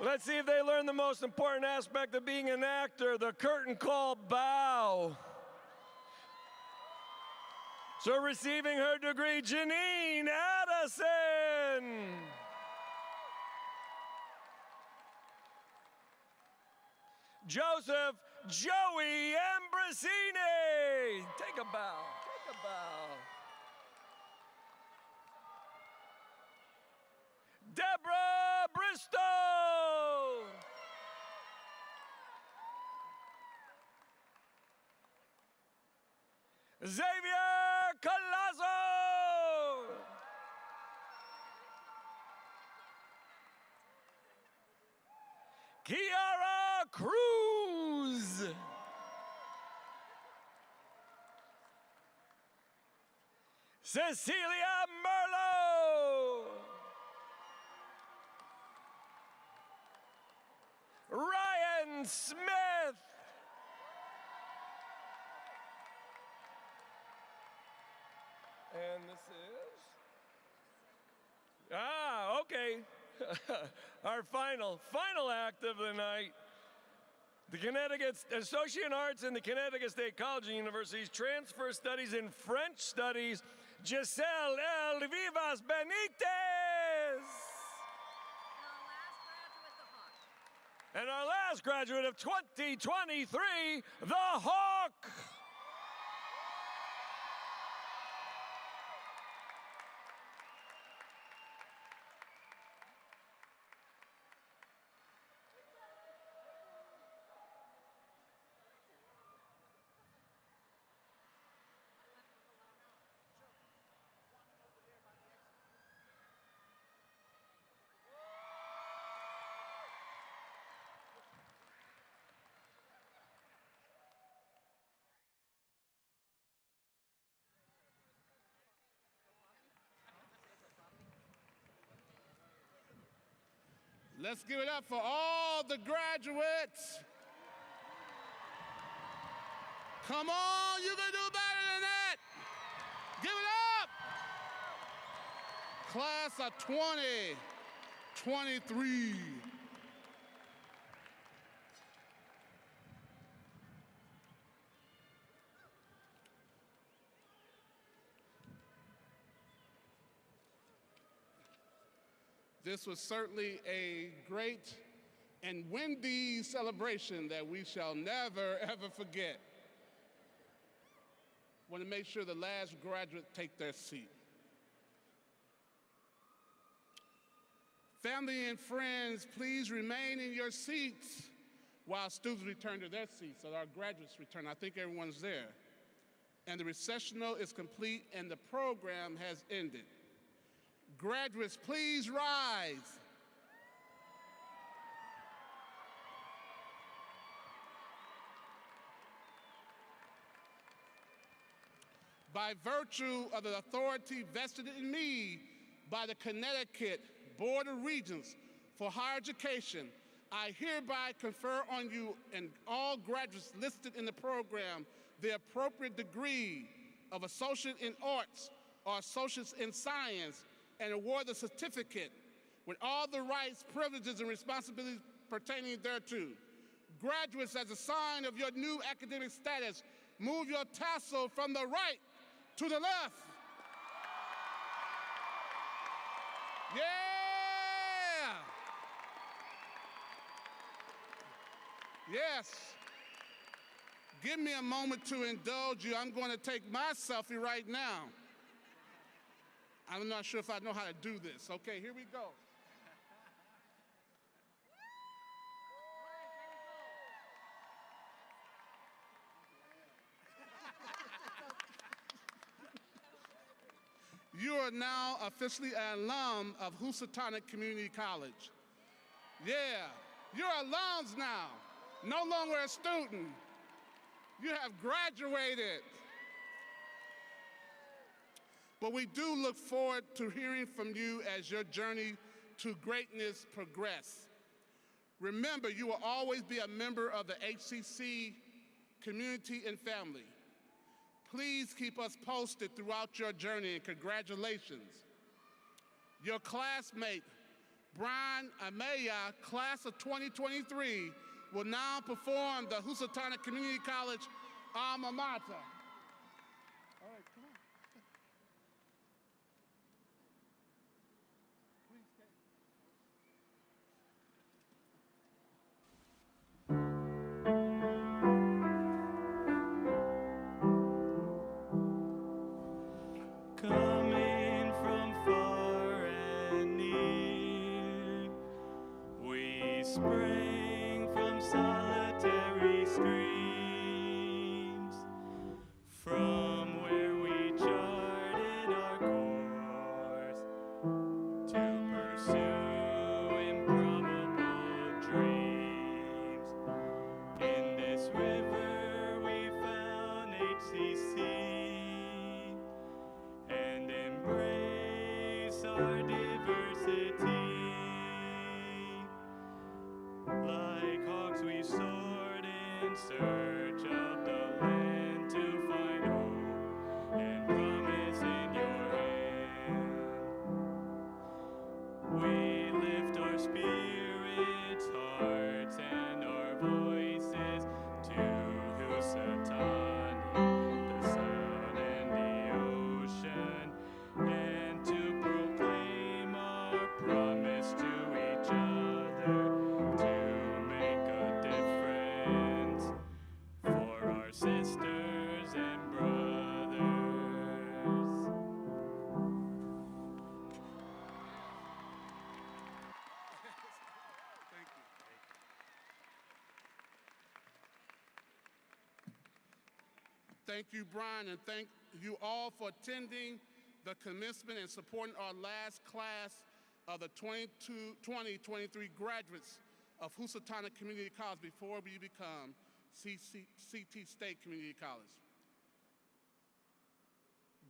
Q: Let's see if they learn the most important aspect of being an actor, the curtain call bow. So receiving her degree, Janine Addison. Joseph Joey Ambrosini. Take a bow. Take a bow. Deborah Bristow. Xavier Colazo. Kiara Cruz. Cecilia Merlo. Ryan Smith. And this is? Okay. Our final act of the night. The Connecticut Associate in Arts in the Connecticut State College and University's Transfer Studies in French Studies, Giselle L. Vivas Benitez. And our last graduate of 2023, the Hawk.
A: Let's give it up for all the graduates. Come on, you can do better than that. Give it up. Class of 2023. This was certainly a great and windy celebration that we shall never, ever forget. I want to make sure the last graduate take their seat. Family and friends, please remain in your seats while students return to their seats, so our graduates return. I think everyone's there. And the recessional is complete and the program has ended. Graduates, please rise. By virtue of the authority vested in me by the Connecticut Board of Regents for Higher Education, I hereby confer on you and all graduates listed in the program the appropriate degree of Associate in Arts or Associates in Science and award the certificate with all the rights, privileges, and responsibilities pertaining thereto. Graduates, as a sign of your new academic status, move your tassel from the right to the left. Yeah! Yes. Give me a moment to indulge you. I'm going to take my selfie right now. I'm not sure if I know how to do this. Okay, here we go. You are now officially an alum of Housatonic Community College. Yeah, you're alums now, no longer a student. You have graduated. But we do look forward to hearing from you as your journey to greatness progress. Remember, you will always be a member of the HCC community and family. Please keep us posted throughout your journey, and congratulations. Your classmate, Brian Amaya, class of 2023, will now perform the Housatonic Community College Alma Mater. All right, come on.
R: sprang from solitary streams, from where we charted our course to pursue improbable dreams. In this river we found HCC and embrace our diversity. Like hawks we soared in search of the land to find hope and promise in your hand. We lift our spirits, hearts, and our voices to Housatonic, the sun and the ocean, and to proclaim our promise to each other to make a difference for our sisters and brothers.
A: Thank you, Brian, and thank you all for attending the commencement and supporting our last class of the 2023 graduates of Housatonic Community College before we become CT State Community College.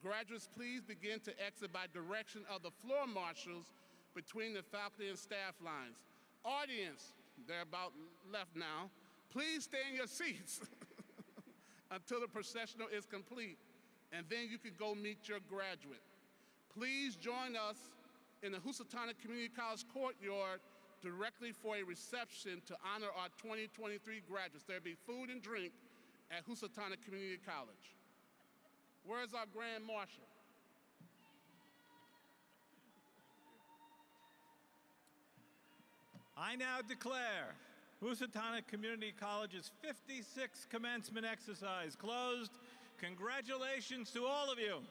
A: Graduates, please begin to exit by direction of the floor marshals between the faculty and staff lines. Audience, they're about left now, please stay in your seats until the processional is complete, and then you can go meet your graduate. Please join us in the Housatonic Community College courtyard directly for a reception to honor our 2023 graduates. There'll be food and drink at Housatonic Community College. Where's our Grand Marshal?
B: I now declare Housatonic Community College's 56th commencement exercise closed. Congratulations to all of you.